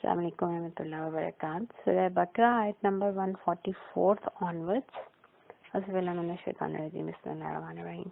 Assalamu alaikum warahmatullahi wabarakatuh. Surah Baqarah ayat number 144 onwards. Auzubillahi minash shaitanir rajim. Bismillahir rahmanir rahim.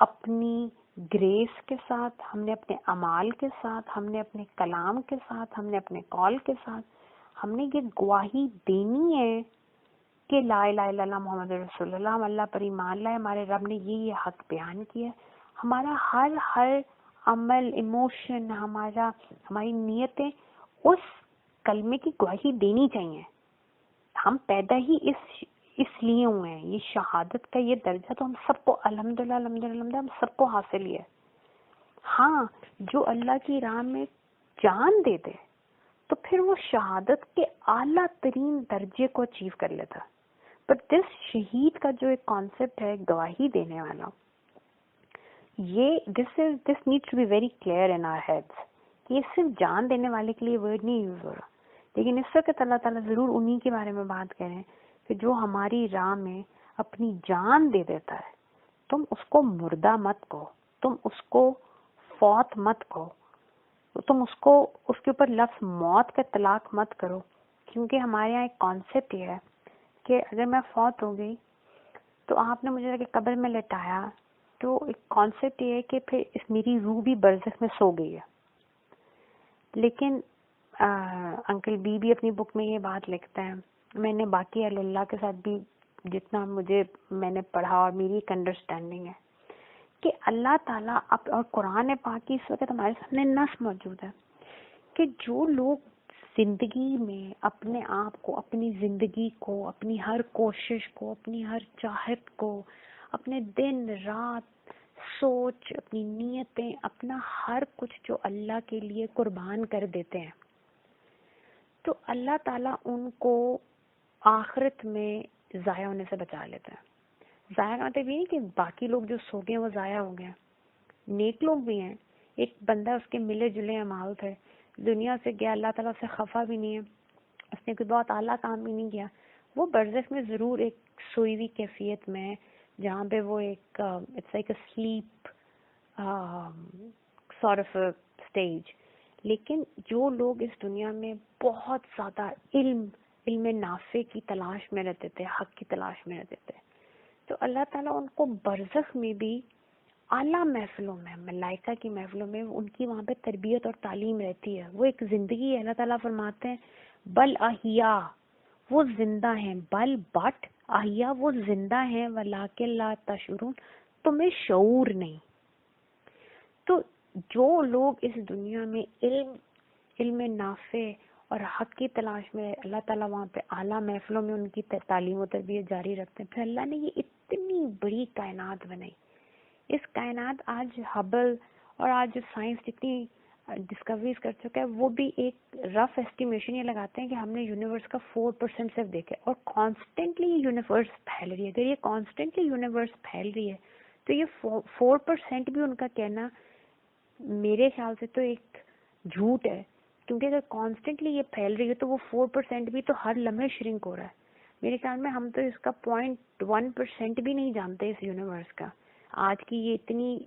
اپنی grease کے ساتھ، ہم نے اپنے اعمال کے ساتھ، ہم نے اپنے کلام کے ساتھ، ہم نے اپنے قول کے ساتھ، ہم نے یہ گواہی دینی ہے کہ لا الہ الا اللہ محمد رسول اللہ، ہم اللہ پر ایمان لائے، ہمارے رب نے یہ حق بیان کیا ہے. ہمارا ہر عمل، ایموشن، ہماری نیتیں اس کلمے کی گواہی دینی چاہیے. ہم پیدا ہی اس لیے ہوئے ہیں. یہ شہادت کا یہ درجہ تو ہم سب کو الحمدللہ الحمدللہ ہم سب کو حاصل ہی ہے. ہاں، جو اللہ کی راہ میں جان دے دے تو پھر وہ شہادت کے اعلیٰ ترین درجے کو اچیو کر لیتا. بٹ دس شہید کا جو ایک کانسیپٹ ہے گواہی دینے والا، یہ this needs to be very clear in our heads کہ یہ صرف جان دینے والے کے لیے ورڈ نہیں یوز ہو رہا. لیکن اس وقت اللہ تعالیٰ ضرور انہی کے بارے میں بات کر رہے ہیں کہ جو ہماری راہ میں اپنی جان دے دیتا ہے. تم اس کو مردہ مت کہو، تم اس کو فوت مت کہو، تم اس کے اوپر لفظ موت کا اطلاق مت کرو. کیونکہ ہمارے یہاں ایک کانسیپٹ یہ ہے کہ اگر میں فوت ہو گئی تو آپ نے مجھے قبر میں لٹایا تو ایک کانسیپٹ یہ ہے کہ پھر میری روح بھی برزخ میں سو گئی ہے. لیکن انکل بی اپنی بک میں یہ بات لکھتا ہے، میں نے باقی اہل اللہ کے ساتھ بھی جتنا میں نے پڑھا اور میری ایک انڈرسٹینڈنگ ہے کہ اللہ تعالیٰ اور قرآن پاک کی اس وقت ہمارے سامنے نص موجود ہے کہ جو لوگ زندگی میں اپنے آپ کو، اپنی زندگی کو، اپنی ہر کوشش کو، اپنی ہر چاہت کو، اپنے دن رات سوچ، اپنی نیتیں، اپنا ہر کچھ جو اللہ کے لیے قربان کر دیتے ہیں، تو اللہ تعالیٰ ان کو آخرت میں ضائع ہونے سے بچا لیتا ہے. ضائع کا مطلب یہ نہیں کہ باقی لوگ جو سو گئے وہ ضائع ہو گئے. نیک لوگ بھی ہیں. ایک بندہ اس کے ملے جلے اعمال تھے، دنیا سے گیا، اللہ تعالیٰ سے خفا بھی نہیں ہے، اس نے کوئی بہت اعلیٰ کام بھی نہیں کیا، وہ برزخ میں ضرور ایک سوئی ہوئی کیفیت میں جہاں پہ وہ ایک it's like a sleep sort of stage. لیکن جو لوگ اس دنیا میں بہت زیادہ علم نافع کی تلاش میں رہتے تھے، حق کی تلاش میں رہتے تھے، تو اللہ تعالیٰ ان کو برزخ میں بھی اعلیٰ محفلوں میں، ملائکہ کی محفلوں میں ان کی وہاں پہ تربیت اور تعلیم رہتی ہے. وہ ایک زندگی ہے. اللہ تعالیٰ فرماتے ہیں بل احیا، وہ زندہ ہیں، بٹ احیا، وہ زندہ ہیں، ولیکن لا تشعرون، تمہیں شعور نہیں. تو جو لوگ اس دنیا میں علم نافع اور حق کی تلاش میں، اللہ تعالیٰ وہاں پہ اعلیٰ محفلوں میں ان کی تعلیم و تربیت جاری رکھتے ہیں. پھر اللہ نے یہ اتنی بڑی کائنات بنائی. اس کائنات آج ہبل اور آج جو سائنس جتنی ڈسکوریز کر چکا ہے، وہ بھی ایک رف ایسٹیمیشن یہ لگاتے ہیں کہ ہم نے یونیورس کا 4% صرف دیکھا ہے، اور کانسٹنٹلی یہ یونیورس پھیل رہی ہے. اگر یہ کانسٹنٹلی یونیورس پھیل رہی ہے تو یہ 4% بھی ان کا کہنا میرے خیال سے تو ایک جھوٹ ہے. کیونکہ اگر کانسٹنٹلی یہ پھیل رہی ہے تو وہ 4% بھی تو ہر لمحے شرنک ہو رہا ہے. میرے خیال میں ہم تو اس کا 0.1% بھی نہیں جانتے اس یونیورس کا. آج کی یہ اتنی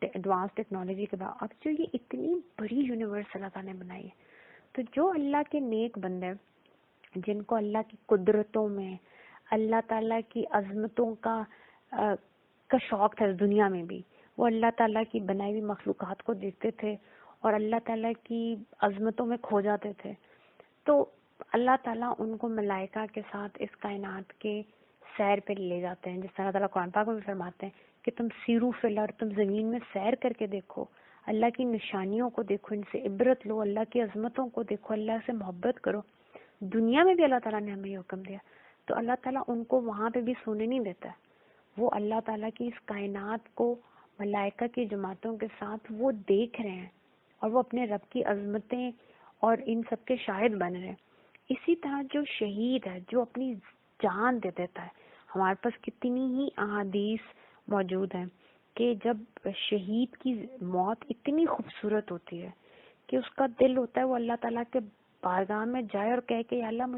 ایڈوانس ٹیکنالوجی کے بعد اب جو یہ اتنی بڑی یونیورس اللہ تعالیٰ نے بنائی ہے، تو جو اللہ کے نیک بندے جن کو اللہ کی قدرتوں میں، اللہ تعالیٰ کی عظمتوں کا شوق تھا اس دنیا میں بھی، وہ اللہ تعالیٰ کی بنائی ہوئی مخلوقات کو دیکھتے تھے اور اللہ تعالیٰ کی عظمتوں میں کھو جاتے تھے، تو اللہ تعالیٰ ان کو ملائکہ کے ساتھ اس کائنات کے سیر پہ لے جاتے ہیں. جس طرح اللہ تعالیٰ قرآن پاک میں بھی فرماتے ہیں کہ تم سیرو فی الارض، تم زمین میں سیر کر کے دیکھو، اللہ کی نشانیوں کو دیکھو، ان سے عبرت لو، اللہ کی عظمتوں کو دیکھو، اللہ سے محبت کرو. دنیا میں بھی اللہ تعالیٰ نے ہمیں یہ حکم دیا. تو اللہ تعالیٰ ان کو وہاں پہ بھی سونے نہیں دیتا ہے. وہ اللہ تعالیٰ کی اس کائنات کو ملائکہ کی جماعتوں کے ساتھ وہ دیکھ رہے ہیں اور وہ اپنے رب کی عظمتیں اور ان سب کے شاہد بن رہے ہیں. اسی طرح جو شہید ہے، جو اپنی جان دے دیتا ہے، ہمارے پاس کتنی ہی احادیث موجود ہیں کہ جب شہید کی موت اتنی خوبصورت ہوتی ہے کہ اس کا دل ہوتا ہے وہ اللہ تعالیٰ کے بارگاہ میں جائے اور کہے کہ یا اللہ،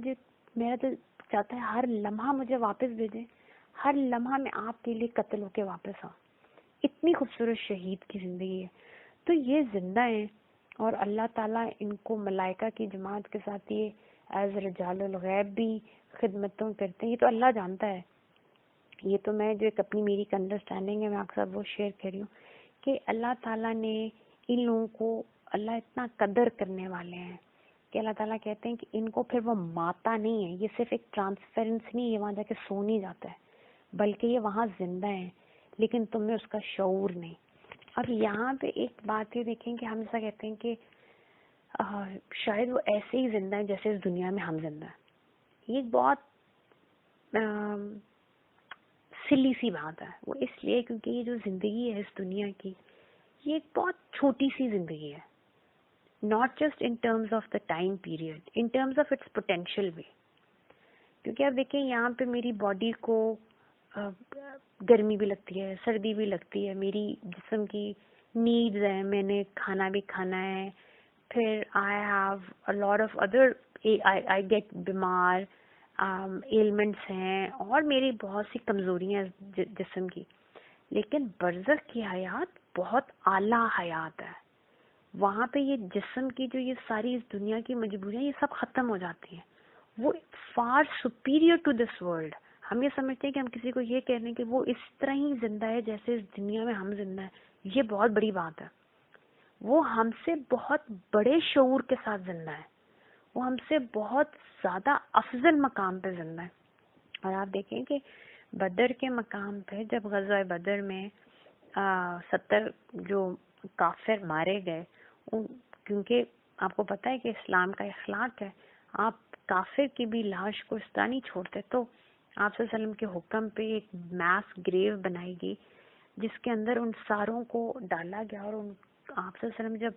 میرا دل چاہتا ہے ہر لمحہ مجھے واپس بھیجیں، ہر لمحہ میں آپ کے لیے قتل ہو کے واپس آؤں. اتنی خوبصورت شہید کی زندگی ہے. تو یہ زندہ ہیں اور اللہ تعالیٰ ان کو ملائکہ کی جماعت کے ساتھ یہ ایز رجال الغیب بھی خدمتوں کرتے ہیں. یہ تو اللہ جانتا ہے یہ تو میں جو ایک اپنی میری ایک انڈرسٹینڈنگ ہے میں آپ کے ساتھ وہ شیئر کر رہی ہوں کہ اللہ تعالیٰ نے ان لوگوں کو، اللہ اتنا قدر کرنے والے ہیں کہ اللہ تعالیٰ کہتے ہیں کہ ان کو پھر وہ ماتا نہیں ہے، یہ صرف ایک ٹرانسفیرنس نہیں، یہ وہاں جا کے سو نہیں جاتا ہے بلکہ یہ وہاں زندہ ہے، لیکن تم میں اس کا شعور نہیں۔ اب یہاں پہ ایک بات یہ دیکھیں کہ ہم ایسا کہتے ہیں کہ شاید وہ ایسے ہی زندہ ہے جیسے اس دنیا میں ہم زندہ ہیں۔ یہ ایک بہت سلی سی بات ہے، وہ اس لیے کیونکہ یہ جو زندگی ہے اس دنیا کی، یہ ایک بہت چھوٹی سی زندگی ہے، not just in terms of the time period, in terms of its potential way۔ کیونکہ آپ دیکھیں یہاں پہ میری باڈی کو گرمی بھی لگتی ہے، سردی بھی لگتی ہے، میری جسم کی نیڈز ہیں، میں نے کھانا بھی کھانا ہے، پھر I have a lot of other, I get بیمار، ایلمنٹس ہیں، اور میری بہت سی کمزوریاں جسم کی، لیکن برزخ کی حیات بہت اعلیٰ حیات ہے۔ وہاں پہ یہ جسم کی جو یہ ساری اس دنیا کی مجبوریاں یہ سب ختم ہو جاتی ہیں، وہ far superior to this world. ہم یہ سمجھتے ہیں کہ ہم کسی کو یہ کہہ رہے ہیں کہ وہ اس طرح ہی زندہ ہے جیسے اس دنیا میں ہم زندہ ہیں، یہ بہت بڑی بات ہے۔ وہ ہم سے بہت بڑے شعور کے ساتھ زندہ ہے، وہ ہم سے بہت زیادہ افضل مقام پہ زندہ ہے۔ اور آپ دیکھیں کہ بدر کے مقام پہ جب غزوہ بدر میں 70 جو کافر مارے گئے، کیونکہ آپ کو پتہ ہے کہ اسلام کا اخلاق ہے، آپ کافر کی بھی لاش کو اس طرح نہیں چھوڑتے، تو آپ صلی اللہ علیہ وسلم کے حکم پہ ایک میس گریو بنائی گئی جس کے اندر ان ساروں کو ڈالا گیا، اور آپ صلی اللہ علیہ وسلم جب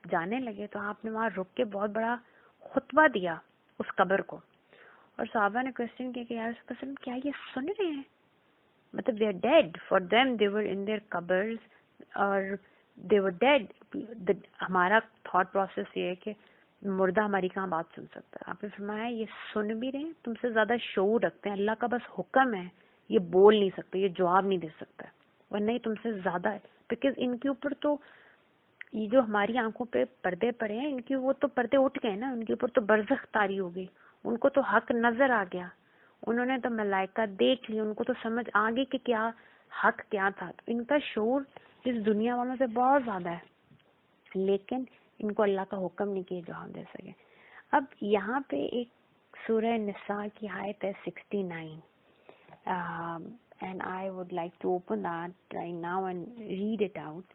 جانے لگے تو آپ نے وہاں رک کے بہت بڑا خطبہ دیا اس قبر کو، اور صحابہ نے کوشچن کیا کہ یا رسول اللہ صلی اللہ علیہ وسلم کیا یہ سن رہے ہیں؟ مطلب they are dead for them, they were in their cupboards اور they were dead۔ ہمارا تھاٹ پروسیس یہ ہے کہ مردہ ہماری کہاں بات سن سکتا ہے؟ آپ نے فرمایا یہ سن بھی رہے ہیں، تم سے زیادہ شعور رکھتے ہیں، اللہ کا بس حکم ہے، یہ بول نہیں سکتے، یہ جواب نہیں دے سکتا، ورنہ یہ تم سے زیادہ ہے، بیکاز ان کے اوپر تو یہ جو ہماری آنکھوں پہ پردے پڑے ہیں، ان کی وہ تو پردے اٹھ گئے نا، ان کے اوپر تو برزخ طاری ہو گئی، ان کو تو حق نظر آ گیا، انہوں نے تو ملائکہ دیکھ لی، ان کو تو سمجھ آ گئی کہ کیا حق کیا تھا۔ ان کا شعور اس دنیا والوں سے بہت زیادہ ہے، لیکن ان کو اللہ کا حکم نہیں کہ جواب دے سکے۔ اب یہاں پہ ایک سورہ نساء کی آیت ہے 69، and I would like to open that right now and read it out،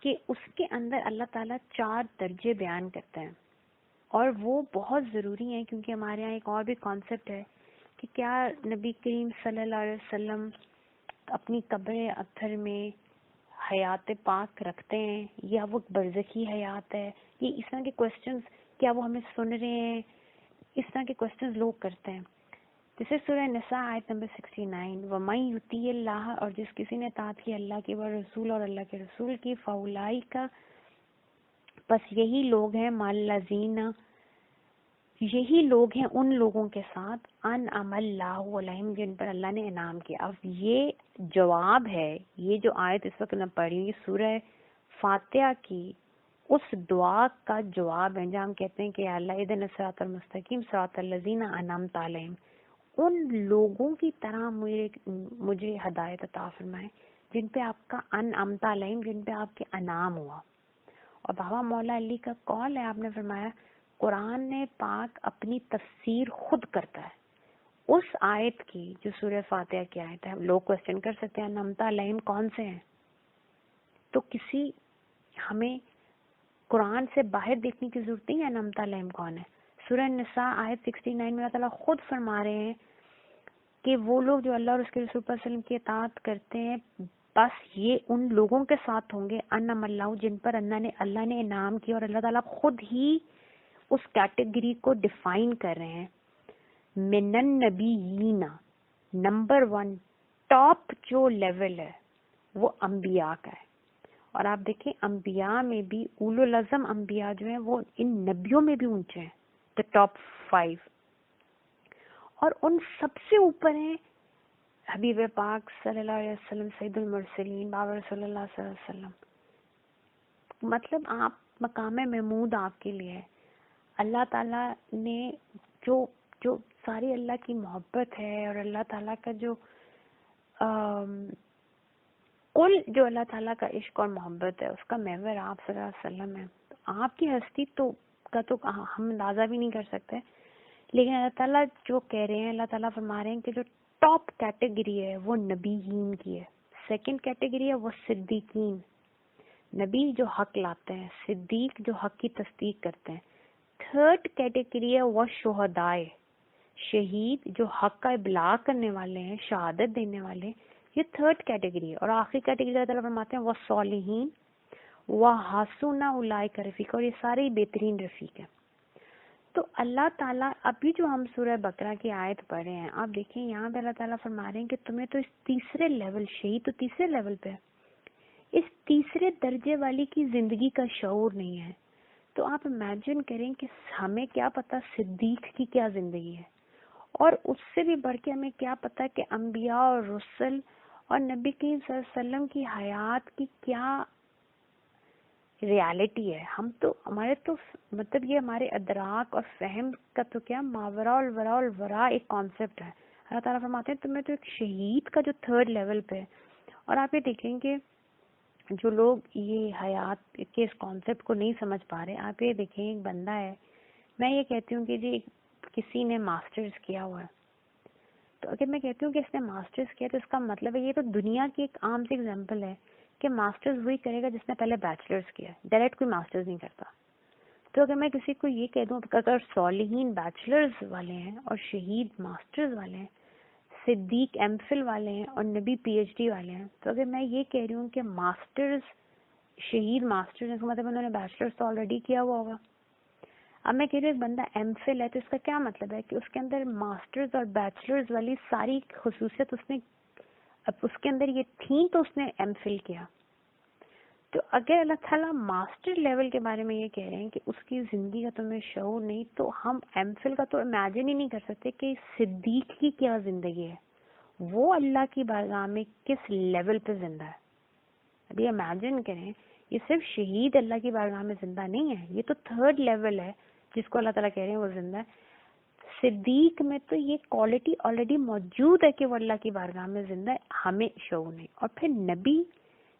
کہ اس کے اندر اللہ تعالیٰ 4 درجے بیان کرتے ہیں، اور وہ بہت ضروری ہیں، کیونکہ ہمارے یہاں ایک اور بھی کانسیپٹ ہے کہ کیا نبی کریم صلی اللہ علیہ وسلم اپنی قبر اطہر میں حیات پاک رکھتے ہیں یا وہ برزخی حیات ہے؟ یہ اس طرح کے کوسچنز، کیا وہ ہمیں سن رہے ہیں، اس طرح کے کوسچنز لوگ کرتے ہیں۔ جیسے سورہ نساء آیت نمبر 69، وَمَن یُطِیعِ اللَّهَ، اور جس کسی نے اطاعت کی اللہ کی و رسول اور اللہ کے رسول کی، فَأُولَٰئِکَ، بس یہی لوگ ہیں، مَعَ، یہی لوگ ہیں ان لوگوں کے ساتھ، انعم اللہ علیہم، جن پر اللہ نے انعام کیا۔ اب یہ جواب ہے، یہ جو آیت اس وقت میں پڑھی ہوں، یہ سورہ فاتحہ کی اس دعا کا جواب ہے جہاں ہم کہتے ہیں کہ اللہ اہدنا الصراط المستقیم صراط الذین انعمت علیہم، ان لوگوں کی طرح مجھے ہدایت عطا فرمائے جن پہ آپ کا انعمت علیہم، جن پہ آپ کے انعام ہوا۔ اور بابا مولا علی کا قول ہے، آپ نے فرمایا قرآن پاک اپنی تفسیر خود کرتا ہے۔ اس آیت کی جو سورہ فاتحہ کی آیت ہے، لوگ کوسچن کر سکتے ہیں انعمت علیہم کون سے ہیں، تو کسی ہمیں قرآن سے باہر دیکھنے کی ضرورت نہیں ہے انعمت علیہم کون ہے۔ سورہ نساء آیت 69 میں اللہ تعالیٰ خود فرما رہے ہیں کہ وہ لوگ جو اللہ اور اس کے رسول صلی اللہ علیہ وسلم کی اطاعت کرتے ہیں، بس یہ ان لوگوں کے ساتھ ہوں گے، انعم اللہ، جن پر اللہ نے انعام کیا، اور اللہ تعالیٰ خود ہی اس کیٹیگری کو ڈیفائن کر رہے ہیں۔ من النبیین، نمبر 1 ٹاپ جو لیول ہے وہ انبیاء کا ہے، اور آپ دیکھیں انبیاء میں بھی اولو العزم انبیاء جو ہیں وہ ان نبیوں میں بھی اونچے ہیں، the top 5، اور ان سب سے اوپر ہیں حبیب پاک صلی اللہ علیہ وسلم، سید المرسلین، بابا رسول اللہ صلی اللہ علیہ وسلم۔ مطلب آپ مقام محمود آپ کے لیے ہے، اللہ تعالیٰ نے جو ساری اللہ کی محبت ہے اور اللہ تعالیٰ کا جو کل جو اللہ تعالیٰ کا عشق اور محبت ہے اس کا محور آپ صلی اللہ علیہ وسلم ہے. آپ کی ہستی تو ہم اندازہ بھی نہیں کر سکتے, لیکن اللہ تعالیٰ جو کہہ رہے ہیں, اللہ تعالیٰ فرما رہے ہیں کہ جو ٹاپ کیٹیگری ہے وہ نبیین کی ہے, سیکنڈ کیٹیگری ہے وہ صدیقین, نبی جو حق لاتے ہیں, صدیق جو حق کی تصدیق کرتے ہیں. تھرڈ کیٹیگری ہے وہ شہدائے, شہید جو حق کا ابلاغ کرنے والے ہیں, شہادت دینے والے, یہ تھرڈ کیٹیگری ہے. اور آخری کیٹیگری اللہ تعالیٰ فرماتے ہیں وہ صالحین وحسن اولئک رفیقا, اور یہ سارے بہترین رفیق ہیں. تو اللہ تعالیٰ ابھی جو ہم سورہ بقرہ کی آیت پڑھ رہے ہیں, آپ دیکھیں یہاں پہ اللہ تعالیٰ فرما رہے ہیں کہ تمہیں تو اس تیسرے لیول, شہید تو تیسرے لیول پہ ہے, اس تیسرے درجے والی کی زندگی کا شعور نہیں ہے. تو آپ امیجن کریں کہ ہمیں کیا پتا صدیق کی کیا زندگی ہے, اور اس سے بھی بڑھ کے ہمیں کیا پتا کہ انبیاء اور رسل اور نبی کریم صلی اللہ علیہ وسلم کی حیات کی کیا ریالٹی ہے. ہم تو ہمارے تو مطلب یہ ہمارے ادراک اور فہم کا تو کیا ماورا الورا الورا ایک کانسیپٹ ہے. اللہ تعالیٰ فرماتے ہیں تمہیں تو ایک شہید کا جو تھرڈ لیول پہ ہے. اور آپ یہ دیکھیں کہ جو لوگ یہ حیات کے اس کانسیپٹ کو نہیں سمجھ پا رہے, آپ یہ دیکھیں ایک بندہ ہے, میں یہ کہتی ہوں کہ جی کسی نے ماسٹرز کیا ہوا ہے, تو اگر میں کہتی ہوں کہ اس نے ماسٹرز کیا تو اس کا مطلب ہے, یہ تو دنیا کی ایک عام سی ایگزامپل ہے کہ ماسٹرز وہی کرے گا جس نے پہلے بیچلرز کیا, ڈائریکٹ کوئی ماسٹرز نہیں کرتا. تو اگر میں کسی کو یہ کہہ دوں اگر صالحین بیچلرز والے ہیں اور شہید ماسٹرز والے ہیں, صدیق ایم فل والے ہیں اور نبی پی ایچ ڈی والے ہیں, تو اگر میں یہ کہہ رہی ہوں کہ ماسٹرز شہید ماسٹرز, اس کا مطلب انہوں نے بیچلرز تو آلریڈی کیا ہوا ہوگا. اب میں کہہ رہی ہوں ایک بندہ ایم فل ہے, تو اس کا کیا مطلب ہے کہ اس کے اندر ماسٹرز اور بیچلرز والی ساری خصوصیت اس نے اس کے اندر یہ تھیں تو اس نے ایم فل کیا. تو اگر اللہ تعالیٰ ماسٹر لیول کے بارے میں یہ کہہ رہے ہیں کہ اس کی زندگی کا تمہیں شعور نہیں, تو ہم ایم فل کا تو امیجن ہی نہیں کر سکتے کہ صدیق کی کیا زندگی ہے, وہ اللہ کی بارگاہ میں کس لیول پہ زندہ ہے. ابھی امیجن کریں, یہ صرف شہید اللہ کی بارگاہ میں زندہ نہیں ہے, یہ تو تھرڈ لیول ہے جس کو اللہ تعالیٰ کہہ رہے ہیں وہ زندہ ہے. صدیق میں تو یہ کوالٹی آلریڈی موجود ہے کہ وہ اللہ کی بارگاہ میں زندہ ہے, ہمیں شعور نہیں. اور پھر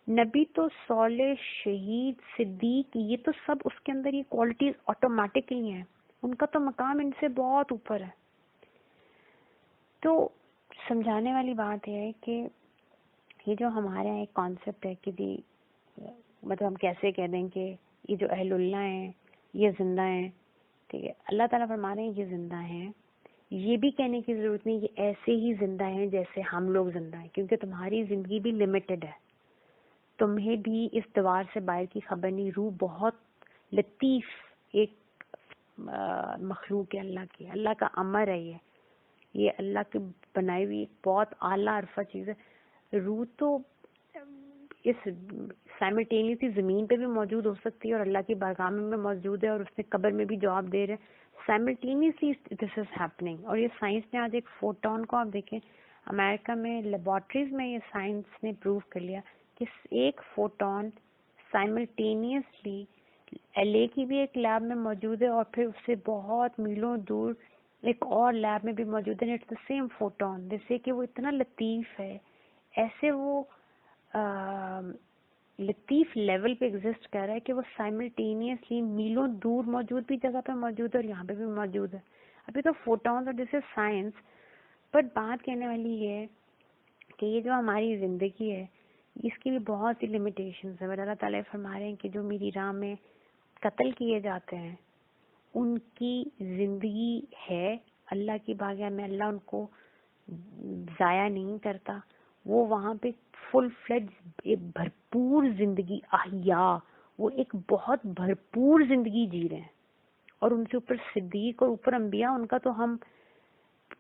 نبی تو صالح, شہید, صدیق, یہ تو سب اس کے اندر یہ کوالٹیز آٹومیٹکلی ہیں, ان کا تو مقام ان سے بہت اوپر ہے. تو سمجھانے والی بات یہ ہے کہ یہ جو ہمارے یہاں ایک کانسیپٹ ہے کہ جی مطلب ہم کیسے کہہ دیں کہ یہ جو اہل اللہ ہیں یہ زندہ ہیں, ٹھیک ہے, اللہ تعالیٰ فرما رہے ہیں یہ زندہ ہیں. یہ بھی کہنے کی ضرورت نہیں یہ ایسے ہی زندہ ہیں جیسے ہم لوگ زندہ ہیں, کیونکہ تمہاری زندگی بھی لمیٹڈ ہے, تمہیں بھی اس دیوار سے باہر کی خبر نہیں. روح بہت لطیف ایک مخلوق ہے اللہ کی, اللہ کا امر ہے, یہ اللہ کی بنائی ہوئی بہت اعلیٰ عرفہ چیز ہے. روح تو اس سائملٹینیسلی زمین پہ بھی موجود ہو سکتی ہے اور اللہ کی بارگاہ میں بھی موجود ہے, اور اس نے قبر میں بھی جواب دے رہے ہیں. Simultaneously this is happening. اور یہ سائنس نے آج ایک فوٹون کو آپ دیکھیں, امریکہ میں لیبارٹریز میں یہ سائنس نے پروو کر لیا کہ ایک فوٹون سائملٹینیسلی ایل اے کی بھی ایک لیب میں موجود ہے اور پھر اس سے بہت میلوں دور ایک اور لیب میں بھی موجود ہے. اٹس دا سیم فوٹون, جیسے کہ وہ اتنا لطیف ہے, ایسے وہ لطیف لیول پہ ایگزسٹ کر رہا ہے کہ وہ سائملٹینیسلی میلوں دور موجود بھی جگہ پہ موجود ہے اور یہاں پہ بھی موجود ہے. ابھی تو فوٹونز اور دس از سائنس, بٹ بات کہنے والی یہ ہے کہ یہ جو ہماری زندگی ہے اس کی بھی بہت سی لمیٹیشنز ہیں. اللہ تعالیٰ فرما رہے ہیں کہ جو میری راہ میں قتل کیے جاتے ہیں ان کی زندگی ہے اللہ کی بارگاہ میں, اللہ ان کو ضائع نہیں کرتا, وہ وہاں پہ فل فلیڈ بھرپور زندگی احیا, وہ ایک بہت بھرپور زندگی جی رہے ہیں. اور ان سے اوپر صدیق اور اوپر انبیاء, ان کا تو ہم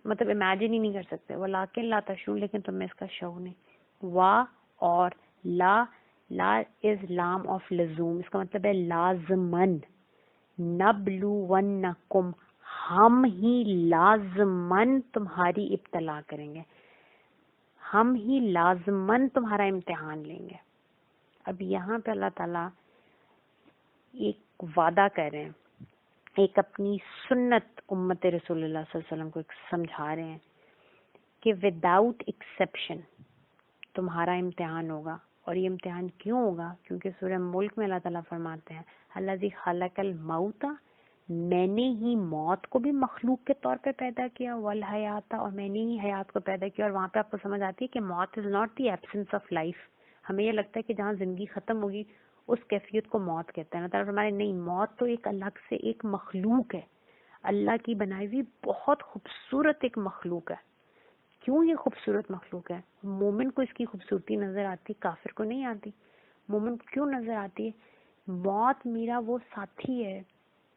مطلب امیجن ہی نہیں کر سکتے. ولیکن لا تشعرون, لیکن تمہیں اس کا شعور نہیں. وا اور لا از لام آف لزوم, اس کا مطلب ہے لازمن. نبلونکم, ہم ہی لازمن تمہاری ابتلا کریں گے, ہم ہی لازمن تمہارا امتحان لیں گے. اب یہاں پہ اللہ تعالیٰ ایک وعدہ کر رہے ہیں, ایک اپنی سنت امت رسول اللہ صلی اللہ علیہ وسلم کو ایک سمجھا رہے ہیں کہ وداؤٹ ایکسیپشن تمہارا امتحان ہوگا. اور یہ امتحان کیوں ہوگا؟ کیونکہ سورہ ملک میں اللہ تعالیٰ فرماتے ہیں الذی خلق الموت، میں نے ہی موت کو بھی مخلوق کے طور پہ پیدا کیا، والحیات، اور میں نے ہی حیات کو پیدا کیا. اور وہاں پہ آپ کو سمجھ آتی ہے کہ موت is not the absence of life. ہمیں یہ لگتا ہے کہ جہاں زندگی ختم ہوگی اس کیفیت کو موت کہتے ہیں. اللہ تعالیٰ فرماتے ہیں نہیں، موت تو ایک الگ سے ایک مخلوق ہے، اللہ کی بنائی ہوئی بہت خوبصورت ایک مخلوق ہے. کیوں یہ خوبصورت مخلوق ہے؟ مومن کو اس کی خوبصورتی نظر آتی، کافر کو نہیں آتی. مومن کو کیوں نظر آتی ہے؟ موت میرا وہ ساتھی ہے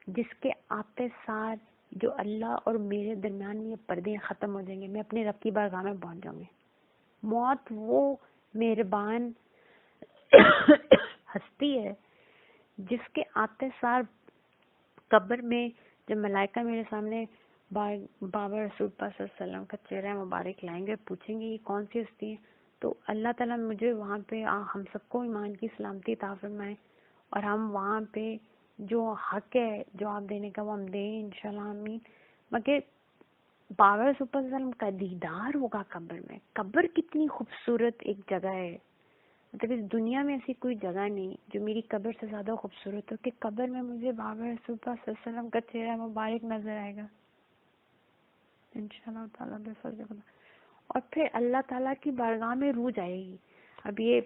جس کے آتے سار جو اللہ اور میرے درمیان میں یہ پردے ختم ہو جائیں گے، میں اپنے رب کی بارگاہ میں پہنچ جاؤں گی. موت وہ مہربان ہستی ہے جس کے آتے سار قبر میں جب ملائکہ میرے سامنے بابا رسول پاک صلی اللہ علیہ وسلم کا چہرہ مبارک لائیں گے، پوچھیں گے یہ کون سی ہستی ہے، تو اللہ تعالیٰ مجھے وہاں پہ ہم سب کو ایمان کی سلامتی عطا فرمائے اور ہم وہاں پہ جو حق ہے جواب دینے کا وہ ہم دیں انشاءاللہ آمین. مگر بابا رسول پاک صلی اللہ علیہ وسلم کا دیدار ہوگا قبر میں. قبر کتنی خوبصورت ایک جگہ ہے، مطلب اس دنیا میں ایسی کوئی جگہ نہیں جو میری قبر سے زیادہ خوبصورت ہو کہ قبر میں مجھے بابا رسول پاک صلی اللہ علیہ وسلم کا چہرہ مبارک نظر آئے گا انشاءاللہ تعالیٰ بفضل خدا. اور پھر اللہ تعالیٰ کی بارگاہ میں روح جائے گی. اب یہ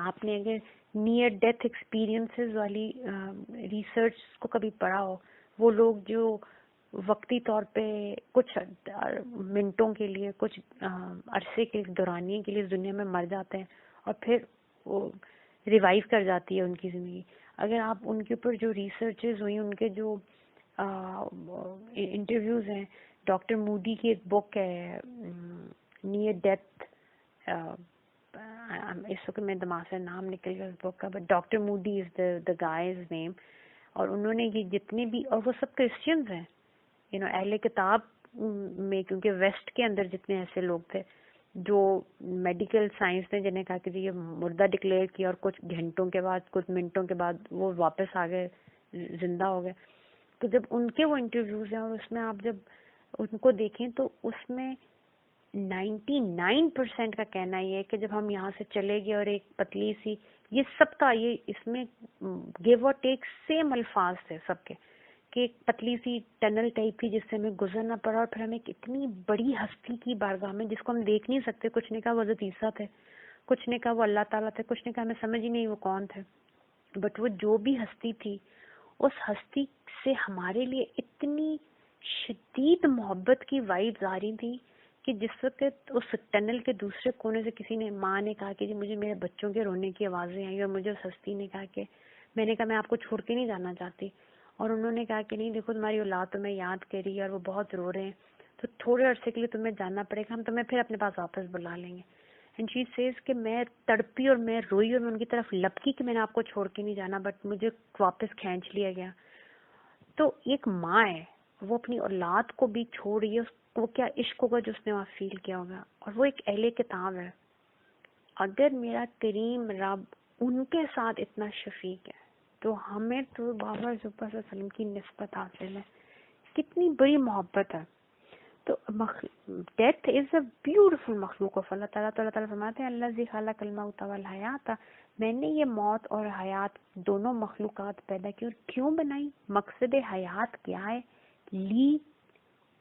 آپ نے اگر نیئر ڈیتھ ایکسپیرینسز والی ریسرچ کو کبھی پڑھا ہو، وہ لوگ جو وقتی طور پہ کچھ منٹوں کے لیے، کچھ عرصے کے دورانیے کے لیے اس دنیا میں مر جاتے ہیں اور پھر وہ ریوائیو کر جاتی ہے ان کی زندگی. اگر آپ ان کے اوپر جو ریسرچز ہوئی، ان کے جو انٹرویوز ہیں، ڈاکٹر مودی کی ایک بک ہے نیئر ڈیتھ، اس وقت میں دماغ سے نام نکل گیا اس بک کا، but doctor Modi is the guy's name. اور انہوں نے یہ جتنے بھی، اور وہ سب کرسچنز ہیں، اہل کتاب میں، کیونکہ ویسٹ کے اندر جتنے ایسے لوگ تھے جو میڈیکل سائنس نے جنہیں کہا کہ یہ مردہ ڈکلیئر کیا اور کچھ گھنٹوں کے بعد، کچھ منٹوں کے بعد وہ واپس آ گئے، زندہ ہو گئے. تو جب ان کے وہ انٹرویوز ہیں اور اس میں آپ جب ان کو دیکھیں تو اس میں 99% کا کہنا یہ ہے کہ جب ہم یہاں سے چلے گئے اور ایک پتلی سی، یہ سب کا یہ اس میں گیو اور ٹیک سیم الفاظ تھے سب کے، کہ ایک پتلی سی ٹنل ٹائپ کی جس سے ہمیں گزرنا پڑا اور پھر ہمیں ایک اتنی بڑی ہستی کی بارگاہ میں جس کو ہم دیکھ نہیں سکتے. کچھ نے کہا وہ حضرت عیسیٰ تھے، کچھ نے کہا وہ اللہ تعالیٰ تھے، کچھ نے کہا ہمیں سمجھ ہی نہیں وہ کون تھے، بٹ وہ جو بھی ہستی تھی اس ہستی سے ہمارے لیے اتنی شدید محبت کی وائبز آ رہی تھی کہ جس وقت اس ٹنل کے دوسرے کونے سے کسی نے، ماں نے کہا کہ جی مجھے میرے بچوں کے رونے کی آوازیں آئی، اور مجھے اس ہستی نے کہا کہ میں نے کہا میں آپ کو چھوڑ کے نہیں جانا چاہتی، اور انہوں نے کہا کہ نہیں دیکھو تمہاری اولاد تمہیں یاد کری اور وہ بہت رو رہے ہیں تو تھوڑے عرصے کے لیے تمہیں جانا پڑے گا، ہم تمہیں پھر اپنے پاس واپس بلا لیں گے. اینڈ شی سیز کہ میں تڑپی اور میں روئی اور میں ان کی طرف لپکی کہ میں نے آپ کو چھوڑ کے نہیں جانا، بٹ مجھے واپس کھینچ لیا گیا. تو ایک ماں ہے، وہ اپنی اولاد کو بھی چھوڑ رہی ہے، اس کو کیا عشق ہوگا جو اس نے وہاں فیل کیا ہوگا. اور وہ ایک اہل کتاب ہے. اگر میرا کریم رب ان کے ساتھ اتنا شفیق ہے تو ہمیں تو بابا رسول اللہ صلی اللہ علیہ وسلم کی نسبت حاصل ہے. کتنی بڑی محبت ہے. تو ڈیتھ از اے بیوٹیفل مخلوق آف اللہ تعالیٰ. اللہ تعالیٰ فرماتے ہیں الذی خلق الموت والحیات، میں نے یہ موت اور حیات دونوں مخلوقات پیدا کی. اور کیوں بنائی؟ مقصد حیات کیا ہے؟ لی،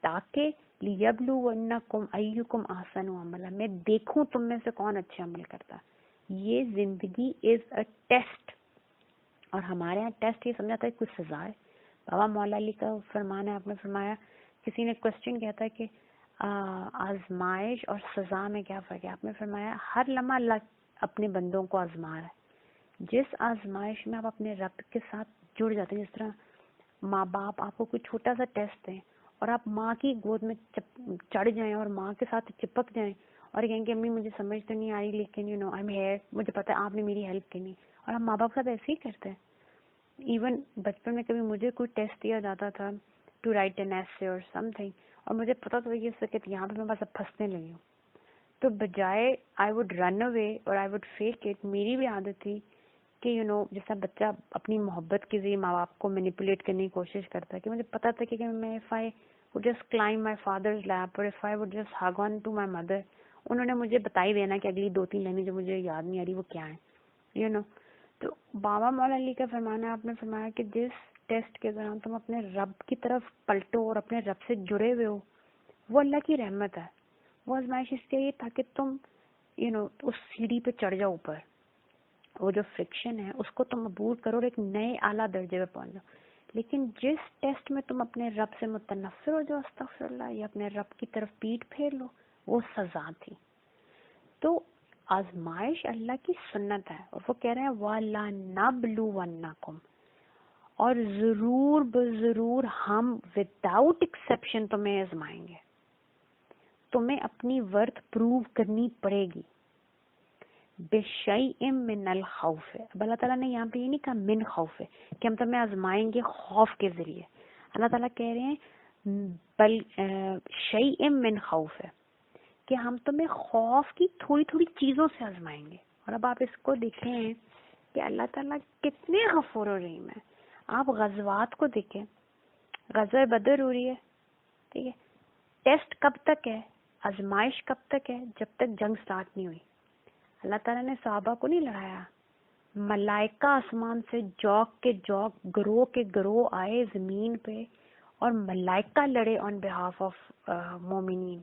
تاکہ لیبلونکم ایکم احسن عملا، میں دیکھوں تم میں سے کون اچھے عمل کرتا. یہ زندگی از اے ٹیسٹ، اور ہمارے یہاں ٹیسٹ یہ سمجھاتا ہے کوئی سزا ہے. بابا مولا علی کا فرمان ہے، آپ نے فرمایا، کسی نے کوشچن کیا تھا کہ آزمائش اور سزا میں کیا فرق ہے؟ آپ نے فرمایا ہر لمحہ اللہ اپنے بندوں کو آزما رہا ہے. جس آزمائش میں آپ اپنے رب کے ساتھ جڑ جاتے ہیں، جس طرح ماں باپ آپ کو کوئی چھوٹا سا ٹیسٹ دیں اور آپ ماں کی گود میں چڑھ جائیں اور ماں کے ساتھ چپک جائیں اور کہیں کہ امی مجھے سمجھ تو نہیں آئی لیکن آئی ایم ہیئر، مجھے پتا ہے آپ نے میری ہیلپ کرنی. اور ہم ماں باپ کے ساتھ ایسے ہی کرتے ہیں. ایون بچپن میں کبھی مجھے کوئی ٹیسٹ دیا جاتا تھا ٹو رائٹ این ایسے اور سم تھنگ، اور مجھے پتا تھا یہ سکت یہاں پہ میں بس اب پھنسنے لگی ہوں، تو بجائے آئی وڈ رن اوے اور آئی وڈ فیک اٹ، میری بھی عادت تھی کہ جیسا بچہ اپنی محبت کے ذریعے ماں باپ کو مینیپولیٹ کرنے کی کوشش کرتا ہے، کہ مجھے پتا تھا کہ میں if I would just climb my father's lap or if I would just hug on to my mother انہوں نے مجھے بتا ہی دینا کہ اگلی 2-3 لائنیں جو مجھے یاد نہیں آ رہی وہ کیا ہیں، یو نو. تو بابا مولا علی کا فرمانا، آپ نے فرمایا کہ جس ٹیسٹ کے دوران تم اپنے رب کی طرف پلٹو اور اپنے رب سے جڑے ہوئے ہو، وہ اللہ کی رحمت ہے. وہ آزمائش اس لیے تاکہ تم اس سیڑھی پہ چڑھ جاؤ اوپر، وہ جو فرکشن ہے اس کو تم عبور کرو اور ایک نئے اعلیٰ درجے پہ پہنچ جاؤ. لیکن جس ٹیسٹ میں تم اپنے رب سے متنفر ہو جاؤ استغفر اللہ، یا اپنے رب کی طرف پیٹ پھیر لو، وہ سزا تھی. تو آزمائش اللہ کی سنت ہے، اور وہ کہہ رہے ہیں وَلَنَبْلُوَنَّكُمْ، اور ضرور بضرور ہم وداؤٹ ایکسیپشن تمہیں آزمائیں گے، تمہیں اپنی ورتھ پروو کرنی پڑے گی. بِشَيْءٍ مِّنَ الْخَوْفِ، اب اللہ تعالیٰ نے یہاں پہ یہ نہیں کہا من خوف ہے کہ ہم تمہیں آزمائیں گے خوف کے ذریعے. اللہ تعالیٰ کہہ رہے ہیں بل شیء من خوف ہے کہ ہم تمہیں خوف کی تھوڑی تھوڑی چیزوں سے آزمائیں گے. اور اب آپ اس کو دیکھیں کہ اللہ تعالیٰ کتنے غفور و رحیم ہے. آپ غزوات کو دیکھیں، غزوہ بدر ہو رہی ہے، ٹھیک ہے، ٹیسٹ کب تک ہے، آزمائش کب تک ہے، جب تک جنگ سٹارٹ نہیں ہوئی. اللہ تعالیٰ نے صحابہ کو نہیں لڑایا، ملائکہ آسمان سے جوک کے جوک، گروہ کے گروہ آئے زمین پہ اور ملائکہ لڑے آن بہاف آف مومنین.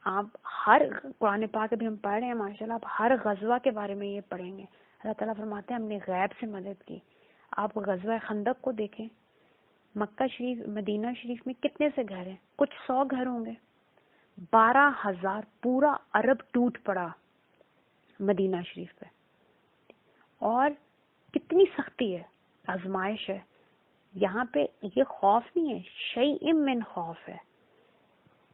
آپ ہر قرآن پاک ابھی ہم پڑھ رہے ہیں ماشاءاللہ، آپ ہر غزوہ کے بارے میں یہ پڑھیں گے. اللہ تعالیٰ فرماتے ہیں ہم نے غیب سے مدد کی. آپ غزوہ خندق کو دیکھیں، مکہ شریف مدینہ شریف میں کتنے سے گھر ہیں، کچھ 100 گھر ہوں گے، 12,000 پورا عرب ٹوٹ پڑا مدینہ شریف پہ. اور کتنی سختی ہے، آزمائش ہے. یہاں پہ یہ خوف نہیں ہے، شیء من خوف ہے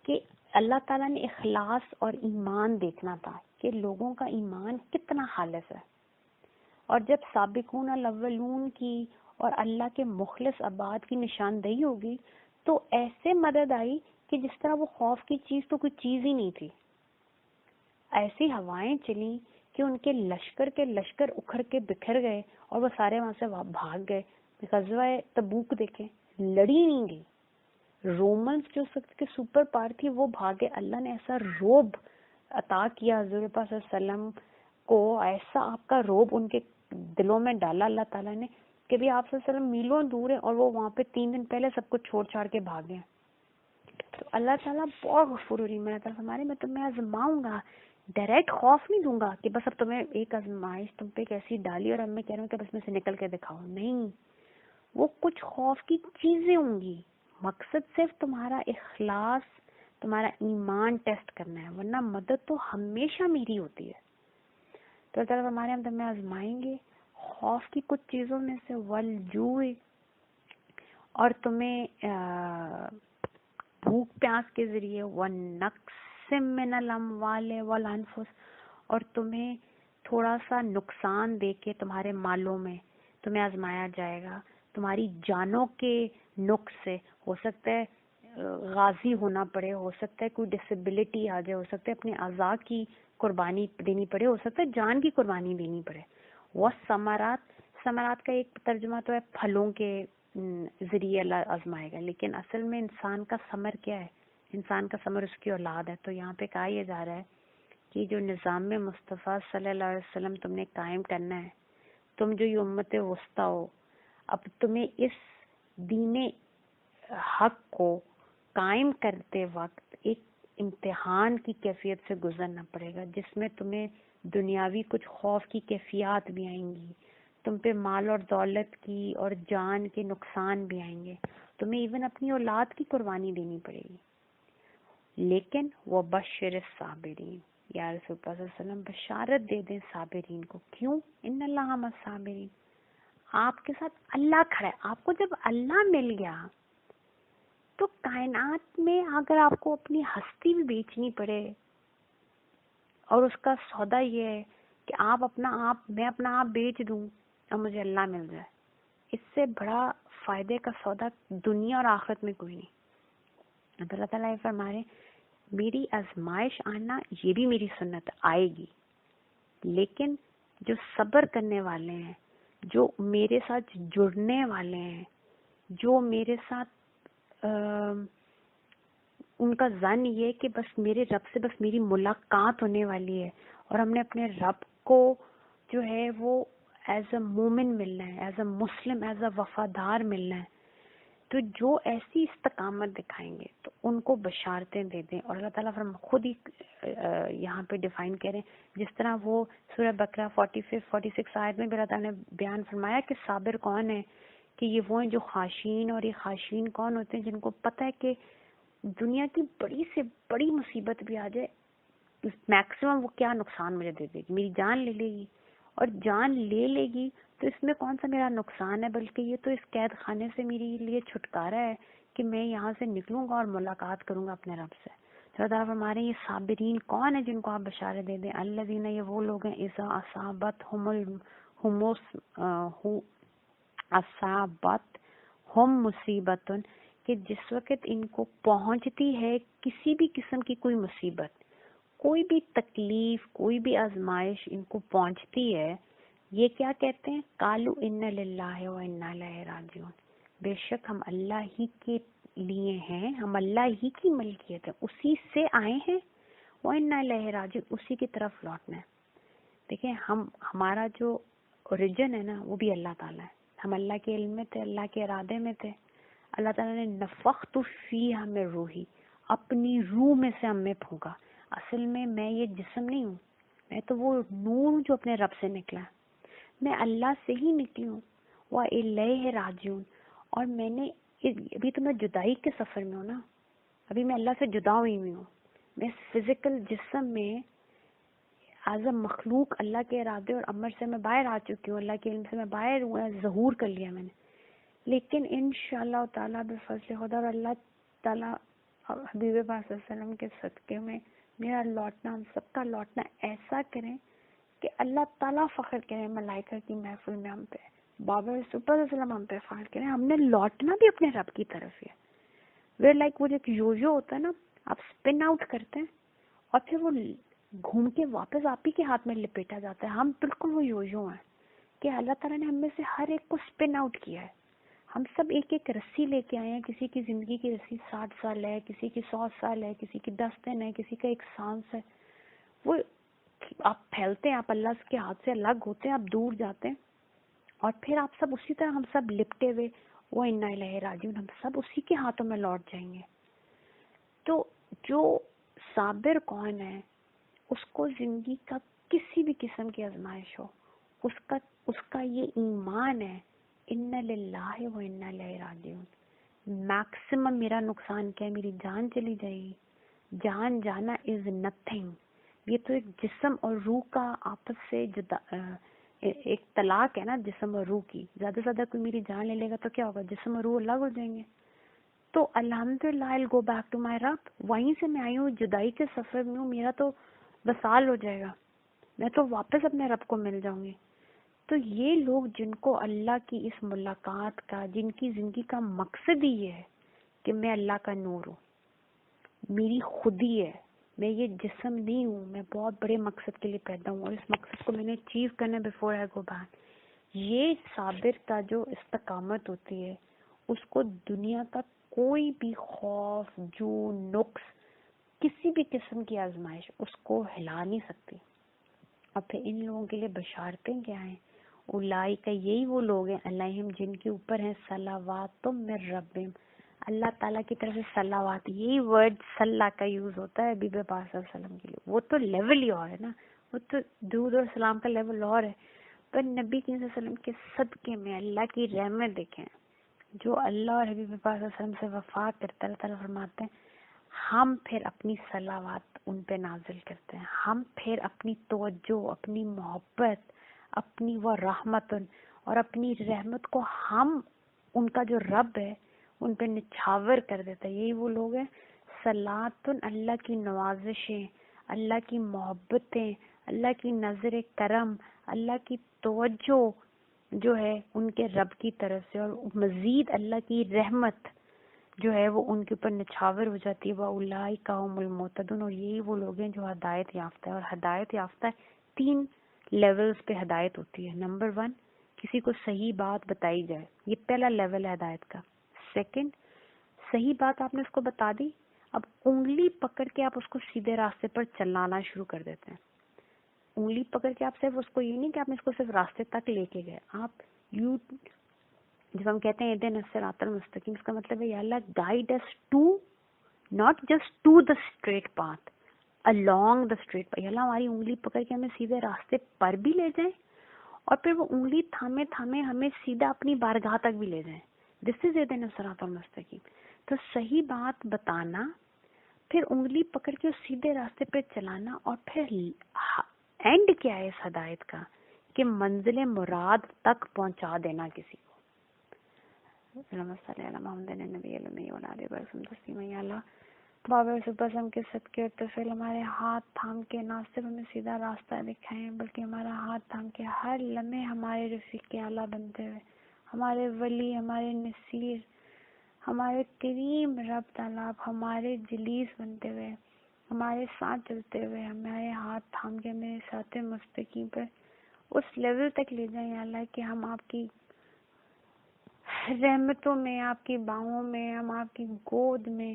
کہ اللہ تعالیٰ نے اخلاص اور ایمان دیکھنا تھا کہ لوگوں کا ایمان کتنا خالص ہے. اور جب سابقون الاولون کی اور اللہ کے مخلص عباد کی نشاندہی ہوگی تو ایسے مدد آئی کہ جس طرح وہ خوف کی چیز تو کوئی چیز ہی نہیں تھی. ایسی ہوائیں چلیں کہ ان کے لشکر اکھڑ کے بکھر گئے اور وہ سارے وہاں سے بھاگ گئے. غزوہ تبوک دیکھیں، لڑی نہیں گئی. رومنز جو سب کے سپر پاور تھی وہ بھاگے. اللہ نے ایسا روب عطا کیا حضور پاک صلی اللہ علیہ وسلم کو، ایسا آپ کا روب ان کے دلوں میں ڈالا اللہ تعالیٰ نے کہ بھی آپ صلی اللہ علیہ وسلم میلوں دور ہیں اور وہ وہاں پہ 3 دن پہلے سب کو چھوڑ چھاڑ کے بھاگے ہیں. تو اللہ تعالیٰ بہت غفور رحیم ہے. اللہ تعالیٰ ہمارے میں تمہیں آزماؤں گا، ڈائریکٹ خوف نہیں دوں گا کہ بس اب تمہیں ایک آزمائش تم پہ کیسی ڈالی اور اب میں کہہ رہا ہوں کہ بس میں سے نکل کے دکھاؤ. نہیں، وہ کچھ خوف کی چیزیں ہوں گی. مقصد صرف تمہارا اخلاص، تمہارا ایمان ٹیسٹ کرنا ہے، ورنہ مدد تو ہمیشہ میری ہوتی ہے. تو اللہ تعالیٰ ہمارے ہم تمہیں آزمائیں گے خوف کی کچھ چیزوں میں سے، والجوع، اور تمہیں بھوک پیاس کے ذریعے، ونقص من الاموال والانفس، اور تمہیں تھوڑا سا نقصان دے کے تمہارے مالوں میں تمہیں آزمایا جائے گا. تمہاری جانوں کے نقص سے، ہو سکتا ہے غازی ہونا پڑے، ہو سکتا ہے کوئی ڈسیبلٹی آ جائے، ہو سکتا ہے اپنے اعضاء کی قربانی دینی پڑے، ہو سکتا ہے جان کی قربانی دینی پڑے. وہ ثمرات کا ایک ترجمہ تو ہے پھلوں کے ذریعے اللہ آزمائے گا، لیکن اصل میں انسان کا ثمر کیا ہے؟ انسان کا ثمر اس کی اولاد ہے. تو یہاں پہ کہا یہ جا رہا ہے کہ جو نظام مصطفیٰ صلی اللہ علیہ وسلم تم نے قائم کرنا ہے، تم جو یہ امت وسطیٰ ہو، اب تمہیں اس دین حق کو قائم کرتے وقت ایک امتحان کی کیفیت سے گزرنا پڑے گا، جس میں تمہیں دنیاوی کچھ خوف کی کیفیات بھی آئیں گی، تم پہ مال اور دولت کی اور جان کے نقصان بھی آئیں گے، تمہیں ایون اپنی اولاد کی قربانی دینی پڑے گی. لیکن وہ بشر الصابرین، یا رسول اللہ صلی اللہ علیہ وسلم بشارت دے دیں صابرین کو. کیوں؟ ان اللہ مع الصابرین، آپ کے ساتھ اللہ کھڑا ہے. آپ کو جب اللہ مل گیا تو کائنات میں اگر آپ کو اپنی ہستی بھی بیچنی پڑے اور اس کا سودا یہ ہے کہ میں اپنا آپ بیچ دوں اور مجھے اللہ مل جائے، اس سے بڑا فائدے کا سودا دنیا اور آخرت میں کوئی نہیں. اللہ تعالیٰ یہ فرما رہے میری آزمائش آنا یہ بھی میری سنت آئے گی، لیکن جو صبر کرنے والے ہیں، جو میرے ساتھ جڑنے والے ہیں، جو میرے ساتھ ان کا ظن یہ کہ بس میرے رب سے بس میری ملاقات ہونے والی ہے اور ہم نے اپنے رب کو جو ہے وہ ایز اے مومن ملنا ہے, as a Muslim, as a وفادار ملنا ہے. تو جو ایسی استقامت دکھائیں گے تو ان کو بشارتیں دے دیں. اور اللہ تعالیٰ خود ہی یہاں پہ ڈیفائن کریں, جس طرح وہ سورہ بقرہ 46 آیت میں بھی اللہ تعالیٰ نے بیان فرمایا کہ صابر کون ہے, کہ یہ وہ ہیں جو خاشعین. اور یہ خاشعین کون ہوتے ہیں؟ جن کو پتہ ہے کہ دنیا کی بڑی سے بڑی مصیبت بھی آ جائے, میکسیمم وہ کیا نقصان مجھے دے دے گی, میری جان لے لے گی, اور جان لے لے گی تو اس میں کون سا میرا نقصان ہے, بلکہ یہ تو اس قید خانے سے میرے لیے چھٹکارا ہے کہ میں یہاں سے نکلوں گا اور ملاقات کروں گا اپنے رب سے. تو اللہ تعالیٰ فرما رہے ہیں یہ صابرین کون ہے جن کو آپ بشارت دے دیں, الذین, یہ وہ لوگ ہیں اذا اصابتہم مصیبت, کہ جس وقت ان کو پہنچتی ہے کسی بھی قسم کی کوئی مصیبت, کوئی بھی تکلیف, کوئی بھی آزمائش ان کو پہنچتی ہے, یہ کیا کہتے ہیں؟ قالوا ان للہ و انا الیہ راجعون, بے شک ہم اللہ ہی کے لیے ہیں, ہم اللہ ہی کی ملکیت ہے, اسی سے آئے ہیں, و انا الیہ راجعون, اسی کی طرف لوٹنا ہے. دیکھیں ہمارا جو اوریجن ہے نا وہ بھی اللہ تعالیٰ ہے, ہم اللہ کے علم میں تھے, اللہ کے ارادے میں تھے. اللہ تعالیٰ نے نفخت فیہ من روحی, اپنی روح میں سے ہم میں پھونکا. اصل میں یہ جسم نہیں ہوں, میں تو وہ نور ہوں جو اپنے رب سے نکلا ہے, میں اللہ سے ہی نکلی ہوں. وَإِلَيْهِ راجعون, اور میں نے ابھی تو میں جدائی کے سفر میں ہوں نا, ابھی میں اللہ سے جدا ہوئی ہوں, میں فزیکل جسم میں ایز اے مخلوق اللہ کے ارادے اور امر سے میں باہر آ چکی ہوں, اللہ کے علم سے میں باہر ہوں, ظہور کر لیا میں نے. لیکن انشاءاللہ تعالیٰ بفضل خدا اور اللہ تعالیٰ حبیب پاک صلی اللہ علیہ وسلم کے صدقے میں میرا لوٹنا, ہم سب کا لوٹنا ایسا کریں کہ اللہ تعالیٰ فخر کریں ملائکہ کی محفل میں ہم پہ, بابا رسول اللہ علیہ وسلم ہم پہ فخر کریں. ہم نے لوٹنا بھی اپنے رب کی طرف ہے. ویئر لائک وہ جو یویو ہوتا ہے نا, آپ اسپن آؤٹ کرتے ہیں اور پھر وہ گھوم کے واپس آپ ہی کے ہاتھ میں لپیٹا جاتا ہے. ہم بالکل وہ یویو ہیں کہ اللہ تعالیٰ نے ہم میں سے ہر ایک کو اسپن آؤٹ کیا ہے. ہم سب ایک ایک رسی لے کے آئے ہیں. کسی کی زندگی کی رسی 60 سال ہے, کسی کی 100 سال ہے, کسی کی 10 دن ہے, کسی کا 1 سانس ہے. وہ آپ پھیلتے ہیں, آپ اللہ کے ہاتھ سے الگ ہوتے ہیں, آپ دور جاتے ہیں, اور پھر آپ سب اسی طرح ہم سب لپٹے ہوئے وہ انا الیہ راجعون, ہم سب اسی کے ہاتھوں میں لوٹ جائیں گے. تو جو صابر کون ہے, اس کو زندگی کا کسی بھی قسم کی آزمائش ہو, اس کا یہ ایمان ہے ان للہ و انا الیہ راجعون. میکسیمم میرا نقصان کیا ہے, میری جان چلی جائے گی, جان جانا از نتھنگ. یہ تو ایک جسم اور روح کا آپس سے جدا ایک طلاق ہے نا, جسم اور روح کی. زیادہ سے زیادہ کوئی میری جان لے لے گا تو کیا ہوگا, جسم اور روح الگ ہو جائیں گے. تو الحمدللہ I'll go back to my رب, وہیں سے میں آئی ہوں, جدائی کے سفر میں ہوں, میرا تو وصال ہو جائے گا, میں تو واپس اپنے رب کو مل جاؤں گی. تو یہ لوگ جن کو اللہ کی اس ملاقات کا, جن کی زندگی کا مقصد ہی یہ ہے کہ میں اللہ کا نور ہوں, میری خودی ہے, میں یہ جسم نہیں ہوں, میں بہت بڑے مقصد کے لیے پیدا ہوں اور اس مقصد کو میں نے اچیو کرنا بیفور آئی گو بیک. یہ صابر کا جو استقامت ہوتی ہے, اس کو دنیا کا کوئی بھی خوف, جو نقص, کسی بھی قسم کی آزمائش اس کو ہلا نہیں سکتی. اور پھر ان لوگوں کے لیے بشارتیں کیا ہیں؟ اولئک, یہی وہ لوگ ہیں, علیہم, جن کے اوپر ہیں صلوات من ربہم, اللہ تعالیٰ کی طرف سے صلوات. یہی ورڈ صلاح کا یوز ہوتا ہے حبیب پاک صلی اللہ علیہ وسلم کے لیے. وہ تو لیول ہی اور ہے نا, وہ تو درود اور سلام کا لیول اور ہے. پر نبی صلی اللہ علیہ وسلم کے صدقے میں اللہ کی رحمت دیکھیں, جو اللہ اور حبیب پاک صلی اللہ علیہ وسلم سے وفا کرتا ہے, اللہ تعالیٰ فرماتے ہیں ہم پھر اپنی صلوات ان پہ نازل کرتے ہیں, ہم پھر اپنی توجہ, اپنی محبت, اپنی وہ رحمت اور اپنی رحمت کو ہم ان کا جو رب ہے ان پہ نچھاور کر دیتا ہے. یہی وہ لوگ ہیں صلاتن, اللہ کی نوازشیں, اللہ کی محبتیں, اللہ کی نظر کرم, اللہ کی توجہ جو ہے ان کے رب کی طرف سے, اور مزید اللہ کی رحمت جو ہے وہ ان کے اوپر نچھاور ہو جاتی ہے. وَأُولَئِکَ هُمُ الْمُهْتَدُونَ, اور یہی وہ لوگ ہیں جو ہدایت یافتہ ہے. اور ہدایت یافتہ 3 لیولز پہ ہدایت ہوتی ہے. نمبر 1, کسی کو صحیح بات بتائی جائے, یہ پہلا لیول ہے ہدایت کا. سیکنڈ, صحیح بات آپ نے اس کو بتا دی, اب انگلی پکڑ کے آپ اس کو سیدھے راستے پر چلانا شروع کر دیتے ہیں. انگلی پکڑ کے آپ صرف اس کو یہ نہیں کہ آپ اس کو صرف راستے تک لے کے گئے, آپ جب ہم کہتے ہیں اہدنا الصراط المستقیم, اس کا مطلب ہے یا اللہ guide us to, not just to the straight path, along the straight path. یا اللہ ہماری انگلی پکڑ کے ہمیں سیدھے راستے پر بھی لے جائیں اور پھر وہ انگلی تھامے تھامے ہمیں سیدھا اپنی بارگاہ تک بھی لے جائیں. دس از اہدنا الصراط المستقیم. تو صحیح بات بتانا, پھر انگلی پکڑ کے سیدھے راستے پہ چلانا, اور پھر اینڈ کیا ہے اس ہدایت کا کہ منزل مراد تک پہنچا دینا کسی کو. اللہم صلی علی محمد نبی الامی وعلی آلہ وسلم تسلیما. یا اللہ بابر سبسم کے صدقے اور تفضیل ہمارے ہاتھ تھام کے نہ صرف ہمیں سیدھا راستہ دکھائیں بلکہ ہمارا ہاتھ تھام کے ہر لمحے ہمارے رفیق اعلیٰ بنتے ہوئے, ہمارے ولی, ہمارے نصیر, ہمارے کریم رب تعالیٰ ہمارے جلیس بنتے ہوئے, ہمارے ساتھ چلتے ہوئے, ہمارے ہاتھ تھام کے ہمیں ساتھ مستقیم پر اس لیول تک لے جائیں یا اللہ کہ ہم آپ کی رحمتوں میں, آپ کی باہوں میں, ہم آپ کی گود میں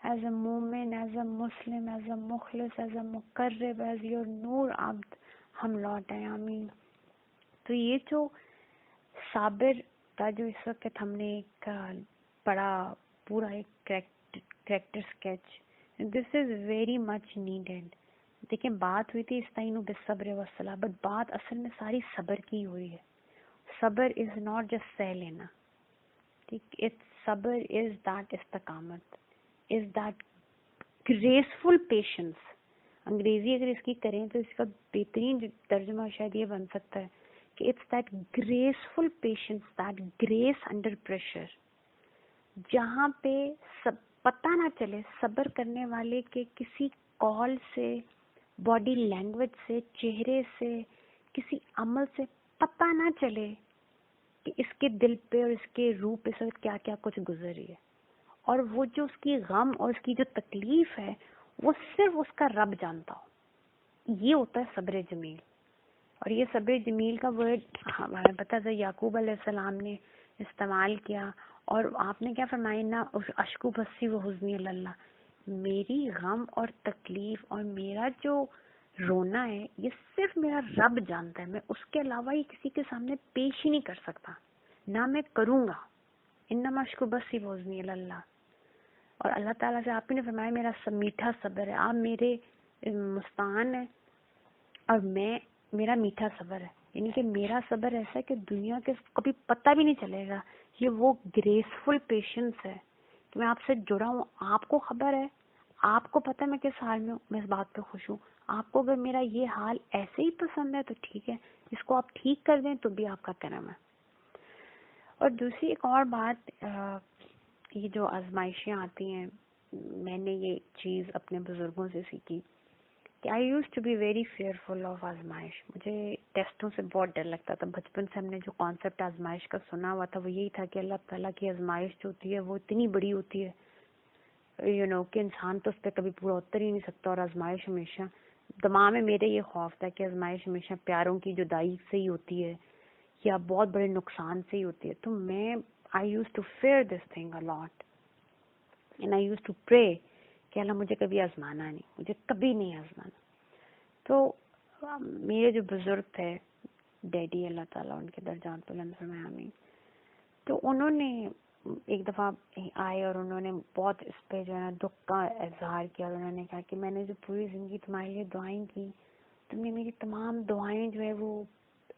ایز اے مومن, as a Muslim, as a مخلص, ایز اے مقرب, ایز یور نور عبد ہم لوٹ آئے. آمین. تو یہ جو صابر کا جو اس وقت ہم نے ایک پڑھا, پورا ایک character sketch, this is very much needed. دیکھیں بات ہوئی تھی استعینوا بالصبر والصلاۃ, بٹ بات اصل میں ساری صبر کی ہوئی ہے. صبر از ناٹ جسٹ سہ لینا, صبر از دیٹ استقامت, از دیٹ گریسفل پیشنس. انگریزی اگر اس کی کریں تو اس کا بہترین ترجمہ شاید یہ بن سکتا ہے کہ it's that graceful patience, that grace under pressure, جہاں پہ پتہ نہ چلے صبر کرنے والے کے کسی کال سے, باڈی لینگویج سے, چہرے سے, کسی عمل سے پتہ نہ چلے کہ اس کے دل پہ اور اس کے روح پہ سب کیا کیا کچھ گزری ہے, اور وہ جو اس کی غم اور اس کی جو تکلیف ہے وہ صرف اس کا رب جانتا ہو. یہ ہوتا ہے صبر جمیل. اور یہ صبر جمیل کا ورڈ ہمیں پتہ تھا یعقوب علیہ السلام نے استعمال کیا, اور آپ نے کیا فرمایا, نا اشکو بسی و حزنی اللہ, میری غم اور تکلیف اور میرا جو رونا ہے یہ صرف میرا رب جانتا ہے, میں اس کے علاوہ یہ کسی کے سامنے پیش ہی نہیں کر سکتا, نہ میں کروں گا. انما اشکو بسی و حزنی اللہ. اور اللہ تعالیٰ سے آپ نے فرمایا میرا میٹھا صبر ہے, آپ میرے مستعان ہیں اور میرا میٹھا صبر ہے. یعنی کہ میرا صبر ایسا ہے کہ دنیا کے کبھی پتہ بھی نہیں چلے گا. یہ وہ گریسفل پیشنس ہے کہ میں آپ سے جڑا ہوں, آپ کو خبر ہے, آپ کو پتہ ہے میں کس حال میں ہوں, میں اس بات پہ خوش ہوں. آپ کو اگر میرا یہ حال ایسے ہی پسند ہے تو ٹھیک ہے, اس کو آپ ٹھیک کر دیں تو بھی آپ کا کرم ہے. اور دوسری ایک اور بات, یہ جو آزمائشیں آتی ہیں, میں نے یہ چیز اپنے بزرگوں سے سیکھی کہ I used to be very fearful of آزمائش. مجھے ٹیسٹوں سے بہت ڈر لگتا تھا. بچپن سے ہم نے جو کانسیپٹ آزمائش کا سنا ہوا تھا وہ یہی تھا کہ اللہ تعالیٰ کی آزمائش جو ہوتی ہے وہ اتنی بڑی ہوتی ہے کہ انسان تو اس پہ کبھی پورا اتر ہی نہیں سکتا. اور آزمائش ہمیشہ دماغ میں میرے یہ خوف تھا کہ آزمائش ہمیشہ پیاروں کی جدائی سے ہی ہوتی ہے یا بہت بڑے نقصان سے ہی ہوتی ہے. تو میں I used to fear this thing a lot and I used to pray کہ اللہ مجھے کبھی آزمانا نہیں, مجھے کبھی نہیں آزمانا. تو میرے جو بزرگ تھے ڈیڈی, اللہ تعالیٰ ان کے درجات بلند فرمائے آمین, تو انہوں نے ایک دفعہ آئے اور انہوں نے بہت اس پہ جو ہے نا دکھ کا اظہار کیا. اور انہوں نے کہا کہ میں نے جو پوری زندگی تمہارے لیے دعائیں کی, تم نے میری تمام دعائیں جو ہے وہ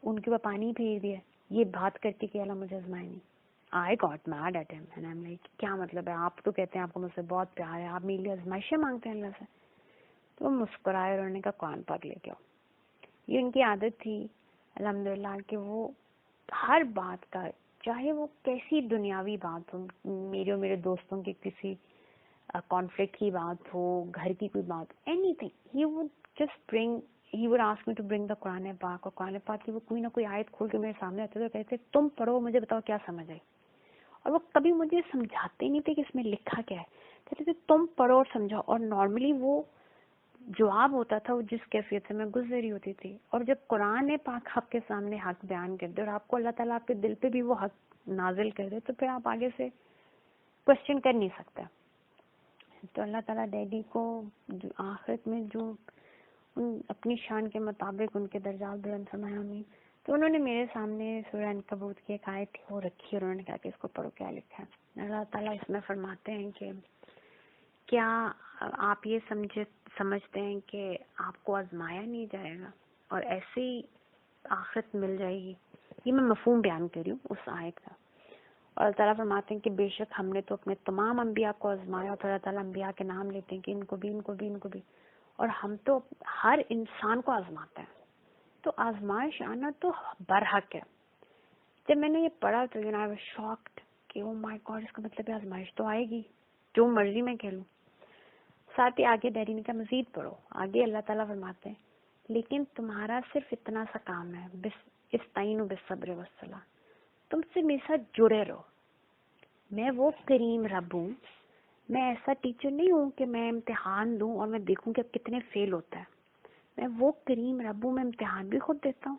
ان کے اوپر پانی پھیر دیا یہ بات کرتی کہ اللہ مجھے آزمائے نہیں. I got mad at him and I'm like کیا مطلب ہے, آپ تو کہتے ہیں آپ کو مجھ سے بہت پیار ہے, آپ میرے لیے آزمائشیں مانگتے ہیں اللہ سے. تو وہ مسکرائے اور انہوں نے کہا قرآن پاک لے کے آؤ. یہ ان کی عادت تھی الحمدللہ کہ وہ ہر بات کا, چاہے وہ کیسی دنیاوی بات ہو, میرے اور میرے دوستوں کی کسی کانفلکٹ کی بات ہو, گھر کی کوئی بات, any thing, he would ask me to bring the قرآن پاک, اور قرآن پاک کی وہ کوئی نہ کوئی آیت کھول کے میرے سامنے آتے تھے, کہتے تم پڑھو مجھے بتاؤ کیا سمجھ آئی. اور وہ کبھی مجھے سمجھاتے نہیں تھے کہ اس میں لکھا کیا ہے, کہتے تھے تم پڑھو اور سمجھاؤ. اور نارملی وہ جواب ہوتا تھا وہ جس کیفیت سے میں گزری ہوتی تھی. اور جب قرآن پاک آپ کے سامنے حق بیان کر دے اور آپ کو اللہ تعالیٰ آپ کے دل پہ بھی وہ حق نازل کر دے تو پھر آپ آگے سے کوشچن کر نہیں سکتے. تو اللہ تعالیٰ ڈیڈی کو آخرت میں جو اپنی شان کے مطابق ان کے درجات بلند فرمایا آمین. تو انہوں نے میرے سامنے سورہ عنکبوت کی ایک آیت وہ رکھی اور انہوں نے کہا کہ اس کو پڑھو کیا لکھا ہے. اللہ تعالیٰ اس میں فرماتے ہیں کہ کیا آپ یہ سمجھتے ہیں کہ آپ کو آزمایا نہیں جائے گا اور ایسے ہی آخرت مل جائے گی. یہ میں مفہوم بیان کر رہی ہوں اس آیت کا. اور اللہ تعالیٰ فرماتے ہیں کہ بے شک ہم نے تو اپنے تمام انبیاء کو آزمایا. اور اللہ تعالیٰ انبیاء کے نام لیتے ہیں کہ ان کو بھی ان کو بھی ان کو بھی. اور ہم تو ہر انسان کو آزماتے ہیں. تو آزمائش آنا تو برحق ہے. جب میں نے یہ پڑھا تو I was shocked کہ او مائی گاڈ اس کا مطلب ہے آزمائش تو آئے گی جو مرضی میں کہہ لوں. ساتھ ہی آگے ڈیڈی نے کہا مزید پڑھو. آگے اللہ تعالیٰ فرماتے ہیں لیکن تمہارا صرف اتنا سا کام ہے استعینوا بالصبر والصلاۃ. تم سے میرے ساتھ جڑے رہو. میں وہ کریم رب ہوں. میں ایسا ٹیچر نہیں ہوں کہ میں امتحان دوں اور میں دیکھوں کہ اب کتنے فیل ہوتا ہے. میں وہ کریم رب ہوں. میں امتحان بھی خود دیتا ہوں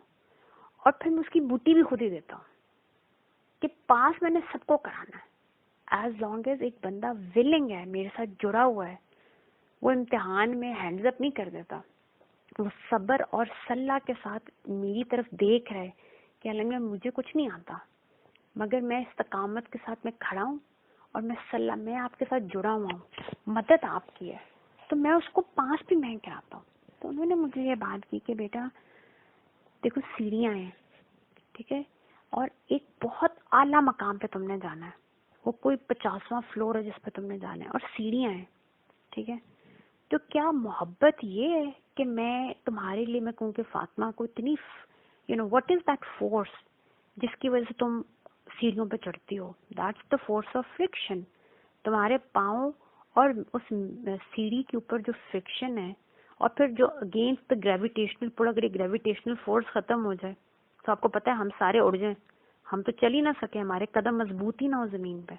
اور پھر میں اس کی بوٹی بھی خود ہی دیتا ہوں کہ پاس میں نے سب کو کرانا ہے. ایز لانگ ایز ایک بندہ ولنگ ہے میرے ساتھ جڑا ہوا ہے وہ امتحان میں ہینڈز اپ نہیں کر دیتا. وہ صبر اور صلاح کے ساتھ میری طرف دیکھ رہا ہے کہ الحمدللہ مجھے کچھ نہیں آتا مگر میں استقامت کے ساتھ میں کھڑا ہوں اور میں آپ کے ساتھ جڑا ہوا ہوں. مدد آپ کی ہے تو میں اس کو پاس بھی میں کراتا ہوں. تو انہوں نے مجھے یہ بات کی کہ بیٹا دیکھو سیڑھیاں ہیں ٹھیک ہے اور ایک بہت اعلیٰ مقام پہ تم نے جانا ہے. وہ کوئی 50واں فلور ہے جس پہ تم نے جانا ہے اور سیڑھیاں ہیں ٹھیک ہے. تو کیا محبت یہ ہے کہ میں تمہارے لیے میں کہوں کہ فاطمہ کو اتنی what is that force جس کی وجہ سے تم سیڑھیوں پہ چڑھتی ہو. that's the force of friction. تمہارے پاؤں اور اس سیڑھی کے اوپر جو فرکشن ہے اور پھر جو اگینسٹ دا گریویٹیشنل پل اگر گریویٹیشنل فورس ختم ہو جائے تو آپ کو پتہ ہے ہم سارے اڑ جائیں. ہم تو چل ہی نہ سکیں. ہمارے قدم مضبوط ہی نہ ہو زمین پہ.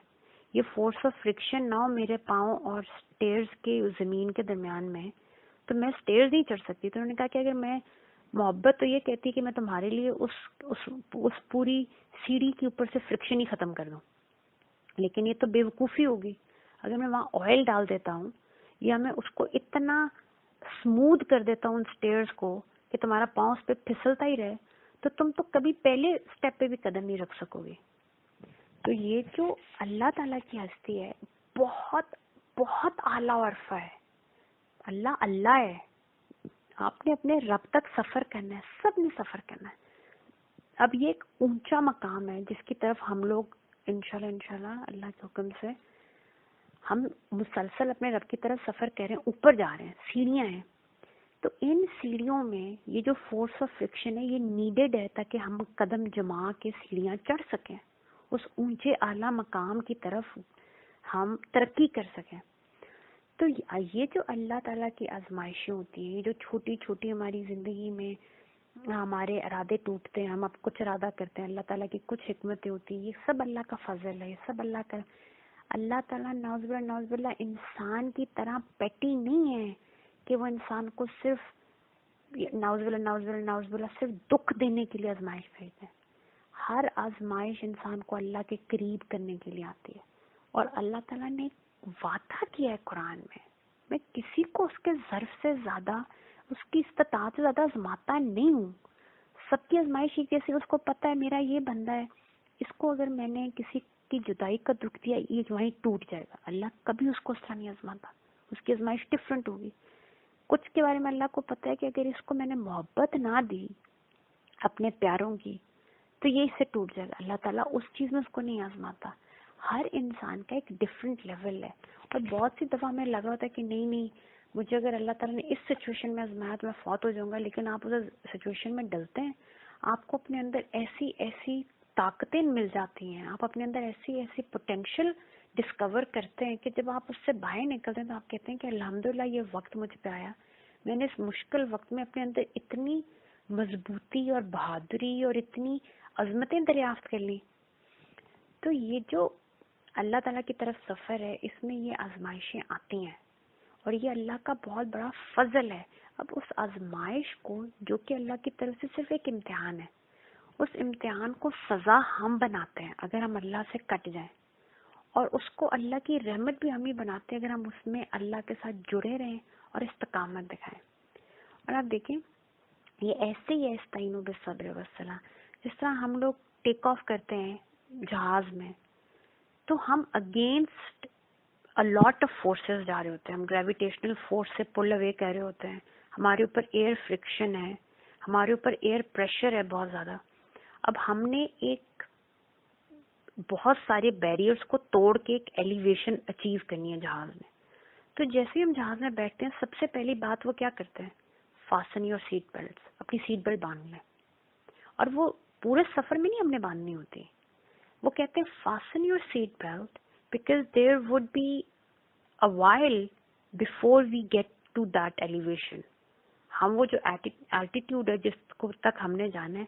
یہ فورس آف فرکشن نہ ہو میرے پاؤں اور سٹیئرز کے زمین کے درمیان میں تو میں سٹیئرز نہیں چڑھ سکتی. تو انہوں نے کہا کہ اگر میں محبت تو یہ کہتی کہ میں تمہارے لیے اس پوری سیڑھی کے اوپر سے فرکشن ہی ختم کر دوں لیکن یہ تو بے وقوفی ہوگی. اگر میں وہاں آئل ڈال دیتا ہوں یا میں اس کو اتنا اسموتھ کر دیتا ہوں ان سٹیئرز کو کہ تمہارا پاؤں اس پہ پھسلتا ہی رہے تو تم تو کبھی پہلے سٹیپ پہ بھی قدم نہیں رکھ سکو گے. تو یہ جو اللہ تعالیٰ کی ہستی ہے بہت بہت اعلیٰ و عرفہ ہے. اللہ ہے. آپ نے اپنے رب تک سفر کرنا ہے. سب نے سفر کرنا ہے. اب یہ ایک اونچا مقام ہے جس کی طرف ہم لوگ انشاءاللہ اللہ کے حکم سے ہم مسلسل اپنے رب کی طرف سفر کر رہے ہیں. اوپر جا رہے ہیں. سیڑھیاں ہیں. تو ان سیڑھیوں میں یہ جو فورس آف فرکشن ہے یہ نیڈیڈ ہے تاکہ ہم قدم جما کے سیڑھیاں چڑھ سکیں. اس اونچے اعلیٰ مقام کی طرف ہم ترقی کر سکیں. تو یہ جو اللہ تعالیٰ کی آزمائشیں ہوتی ہیں یہ جو چھوٹی چھوٹی ہماری زندگی میں ہمارے ارادے ٹوٹتے ہیں ہم اب کچھ ارادہ کرتے ہیں اللہ تعالیٰ کی کچھ حکمتیں ہوتی ہیں یہ سب اللہ کا فضل ہے. یہ سب اللہ تعالیٰ نعوذ باللہ انسان کی طرح پیٹی نہیں ہے کہ وہ انسان کو صرف نعوذ باللہ صرف دکھ دینے کے لیے آزمائش بھیجتے ہیں. ہر آزمائش انسان کو اللہ کے قریب کرنے کے لیے آتی ہے. اور اللہ تعالیٰ نے وعدہ کیا ہے قرآن میں کسی کو اس کے ظرف سے زیادہ اس کی استطاعت سے زیادہ آزماتا نہیں ہوں. سب کی آزمائش ہی جیسے اس کو پتہ ہے میرا یہ بندہ ہے اس کو اگر میں نے کسی کی جدائی کا دکھ دیا یہ وہیں ٹوٹ جائے گا. اللہ کبھی اس کو اس طرح نہیں آزماتا. اس کی آزمائش ڈفرینٹ ہوگی. کچھ کے بارے میں اللہ کو پتہ ہے کہ اگر اس کو میں نے محبت نہ دی اپنے پیاروں کی تو یہ اس سے ٹوٹ جائے گا. اللہ تعالیٰ اس چیز میں اس کو نہیں آزماتا. ہر انسان کا ایک ڈفرینٹ لیول ہے. اور بہت سی دفعہ ہمیں لگ رہا ہوتا ہے کہ نہیں مجھے اگر اللہ تعالیٰ نے اس سچویشن میں آزمایا تو میں فوت ہو جاؤں گا. لیکن آپ اس سچویشن میں ڈلتے ہیں آپ کو اپنے اندر ایسی طاقتیں مل جاتی ہیں. آپ اپنے اندر ایسی پوٹینشیل ڈسکور کرتے ہیں کہ جب آپ اس سے باہر نکلتے ہیں تو آپ کہتے ہیں کہ الحمدللہ یہ وقت مجھ پہ آیا. میں نے اس مشکل وقت میں اپنے اندر اتنی مضبوطی اور بہادری اور اتنی عظمتیں دریافت کر لی. تو یہ جو اللہ تعالیٰ کی طرف سفر ہے اس میں یہ آزمائشیں آتی ہیں اور یہ اللہ کا بہت بڑا فضل ہے. اب اس آزمائش کو جو کہ اللہ کی طرف سے صرف ایک امتحان ہے اس امتحان کو سزا ہم بناتے ہیں اگر ہم اللہ سے کٹ جائیں. اور اس کو اللہ کی رحمت بھی ہم ہی بناتے ہیں اگر ہم اس میں اللہ کے ساتھ جڑے رہیں اور استقامت دکھائیں. اور آپ دیکھیں یہ ایسے ہی ہے استعینوا بالصبر والصلاۃ. جس طرح ہم لوگ ٹیک آف کرتے ہیں جہاز میں تو ہم against a lot of forces جا رہے ہوتے ہیں. ہم گریویٹیشنل فورس سے پل اوے کر رہے ہوتے ہیں. ہمارے اوپر ایئر فرکشن ہے, ہمارے اوپر ایئر پریشر ہے بہت زیادہ. اب ہم نے ایک بہت سارے بیریئرز کو توڑ کے ایک ایلیویشن اچیو کرنی ہے جہاز میں. تو جیسے ہم جہاز میں بیٹھتے ہیں سب سے پہلی بات وہ کیا کرتے ہیں, فاسن یور سیٹ بیلٹس, اپنی سیٹ بیلٹ باندھ لیں. اور وہ پورے سفر میں نہیں ہم نے باندھنی ہوتی, وہ کہتے ہیں fasten your seat belt because there would be a while before we get to that elevation. ہم وہ جو altitude ہے جس کو تک ہم نے جانا ہے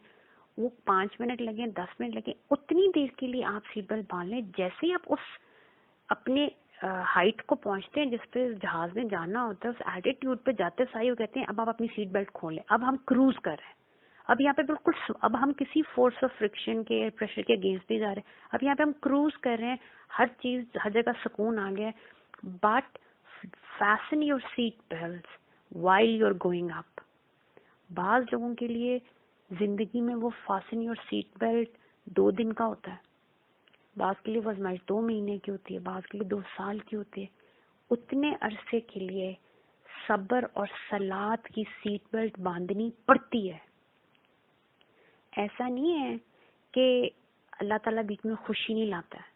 وہ 5 منٹ لگیں 10 منٹ لگیں, اتنی دیر کے لیے آپ سیٹ بیلٹ باندھ لیں. جیسے ہی آپ اس اپنے ہائٹ کو پہنچتے ہیں جس پہ جہاز میں جانا ہوتا ہے, اس altitude پہ جاتے ساتھ وہ کہتے ہیں اب آپ اپنی سیٹ بیلٹ کھولیں, اب ہم کروز کر رہے ہیں. اب یہاں پہ بالکل اب ہم کسی فورس آف فرکشن کے پریشر کے اگینسٹ نہیں جا رہے, اب یہاں پہ ہم کروز کر رہے ہیں, ہر چیز ہر جگہ سکون آ گیا. But fasten your seat belts while you are going up. بعض لوگوں کے لیے زندگی میں وہ فیسن یور سیٹ بیلٹ 2 دن کا ہوتا ہے, بعض کے لیے وہ آزمائش 2 مہینے کی ہوتی ہے, بعض کے لیے 2 سال کی ہوتی ہے. اتنے عرصے کے لیے صبر اور صلات کی سیٹ بیلٹ باندھنی پڑتی ہے. ایسا نہیں ہے کہ اللہ تعالیٰ بیچ میں خوشی نہیں لاتا ہے,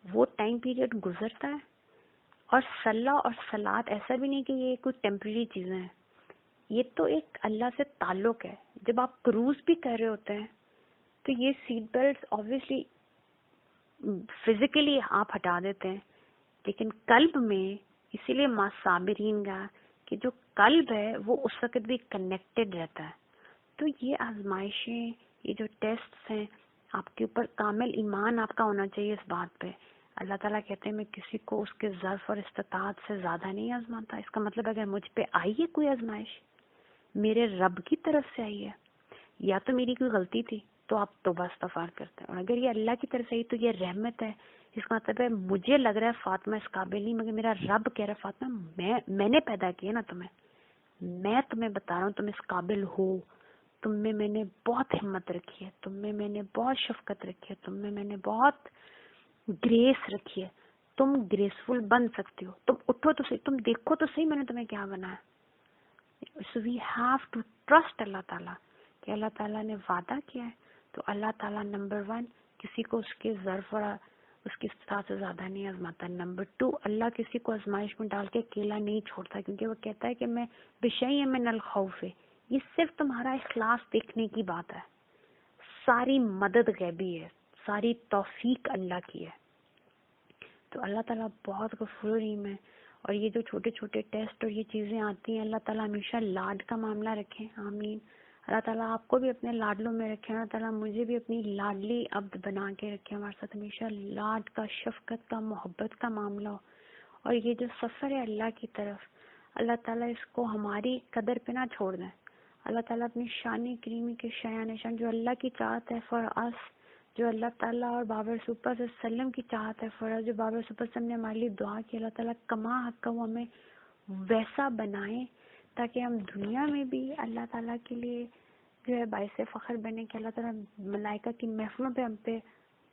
وہ ٹائم پیریڈ گزرتا ہے. اور صلاح اور صلات ایسا بھی نہیں کہ یہ کوئی ٹیمپریری چیزیں ہیں, یہ تو ایک اللہ سے تعلق ہے. جب آپ کروز بھی کر رہے ہوتے ہیں تو یہ سیٹ بیلٹس آبویسلی فزیکلی آپ ہٹا دیتے ہیں, لیکن قلب میں اسی لیے مع صابرین کا کہ جو قلب ہے وہ اس وقت بھی کنیکٹڈ رہتا ہے. تو یہ آزمائشیں, یہ جو ٹیسٹس ہیں, آپ کے اوپر کامل ایمان آپ کا ہونا چاہیے اس بات پہ. اللہ تعالیٰ کہتے ہیں میں کسی کو اس کے ظرف اور استطاعت سے زیادہ نہیں آزماتا. اس کا مطلب اگر مجھ پہ آئی ہے کوئی آزمائش میرے رب کی طرف سے آئی ہے, یا تو میری کوئی غلطی تھی تو آپ توبہ استغفار کرتے ہیں, اور اگر یہ اللہ کی طرف سے آئی تو یہ رحمت ہے. اس کا مطلب ہے مجھے لگ رہا ہے فاطمہ اس قابل نہیں, مگر میرا رب کہہ رہا ہے فاطمہ میں نے پیدا کیا نا تمہیں, میں تمہیں بتا رہا ہوں تم اس قابل ہو. تم میں میں نے بہت ہمت رکھی ہے, تم میں میں نے بہت شفقت رکھی ہے, تم میں نے بہت گریس رکھی ہے. تم گریسفل بن سکتے ہو, تم اٹھو تو صحیح, تم دیکھو تو صحیح میں نے تمہیں کیا بنایا. So we have to trust اللہ تعالیٰ کہ اللہ تعالیٰ نے وعدہ کیا ہے. تو اللہ تعالیٰ نمبر 1 کسی کو اس کے ظرف اور اس کی استطاعت سے زیادہ نہیں آزماتا. نمبر 2 اللہ کسی کو آزمائش میں ڈال کے اکیلا نہیں چھوڑتا, کیونکہ وہ کہتا ہے کہ میں بشیء من الخوف, یہ صرف تمہارا اخلاص دیکھنے کی بات ہے. ساری مدد غیبی ہے, ساری توفیق اللہ کی ہے. تو اللہ تعالیٰ بہت غفور رحیم ہے. اور یہ جو چھوٹے چھوٹے ٹیسٹ اور یہ چیزیں آتی ہیں, اللہ تعالیٰ ہمیشہ لاڈ کا معاملہ رکھیں, آمین. اللہ تعالیٰ آپ کو بھی اپنے لاڈلوں میں رکھیں, اللہ تعالیٰ مجھے بھی اپنی لاڈلی عبد بنا کے رکھیں, ہمارے ساتھ ہمیشہ لاڈ کا, شفقت کا, محبت کا معاملہ ہو. اور یہ جو سفر ہے اللہ کی طرف, اللہ تعالیٰ اس کو ہماری قدر پہ نہ چھوڑ دیں. اللہ تعالیٰ اپنی شان کریمی کے شایان شان جو اللہ کی چاہت ہے فار اس, جو اللہ تعالیٰ اور بابر رسول صلی اللہ علیہ وسلم کی چاہت ہے فار اس, جو بابر رسول صلی اللہ علیہ وسلم نے ہمارے لیے دعا کی, اللہ تعالیٰ کما حق کا وہ ہمیں ویسا بنائیں تاکہ ہم دنیا میں بھی اللہ تعالیٰ کے لیے جو ہے باعث فخر بنے, کہ اللہ تعالیٰ ملائکہ کی محفلوں پہ ہم پہ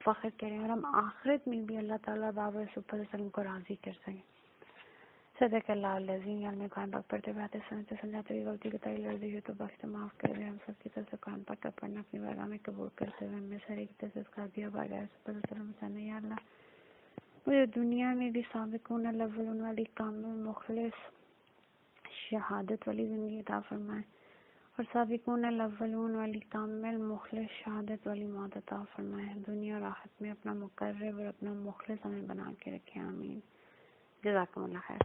فخر کریں, اور ہم آخرت میں بھی اللہ تعالیٰ بابر رسول صلی اللہ علیہ وسلم کو راضی کر سکیں. صدق اللہ العظیم. یا میں قرآن پاک پڑھتے ہوئے سنتے سمجھاتے ہوئے غلطی کوتاہی لرزش ہو تو بخش معاف کر دے. ہم سب کی طرف سے قرآن پاک کا پڑھنا اپنی بارگاہ میں قبول کرتے ہوئے ہمیں سارے کی طرف سے کر دیا بارگاہ صلی اللہ علیہ وسلم. یا اللہ مجھے دنیا میں بھی سابقون الاولون والی کامل مخلص شہادت والی زندگی عطا فرمائے, اور سابقون الاولون والی کامل مخلص شہادت والی موت عطا فرمائے. دنیا اور آخرت میں اپنا مقرب اور اپنا مخلص ہمیں بنا کے رکھے, آمین. جزاکم اللہ خیر.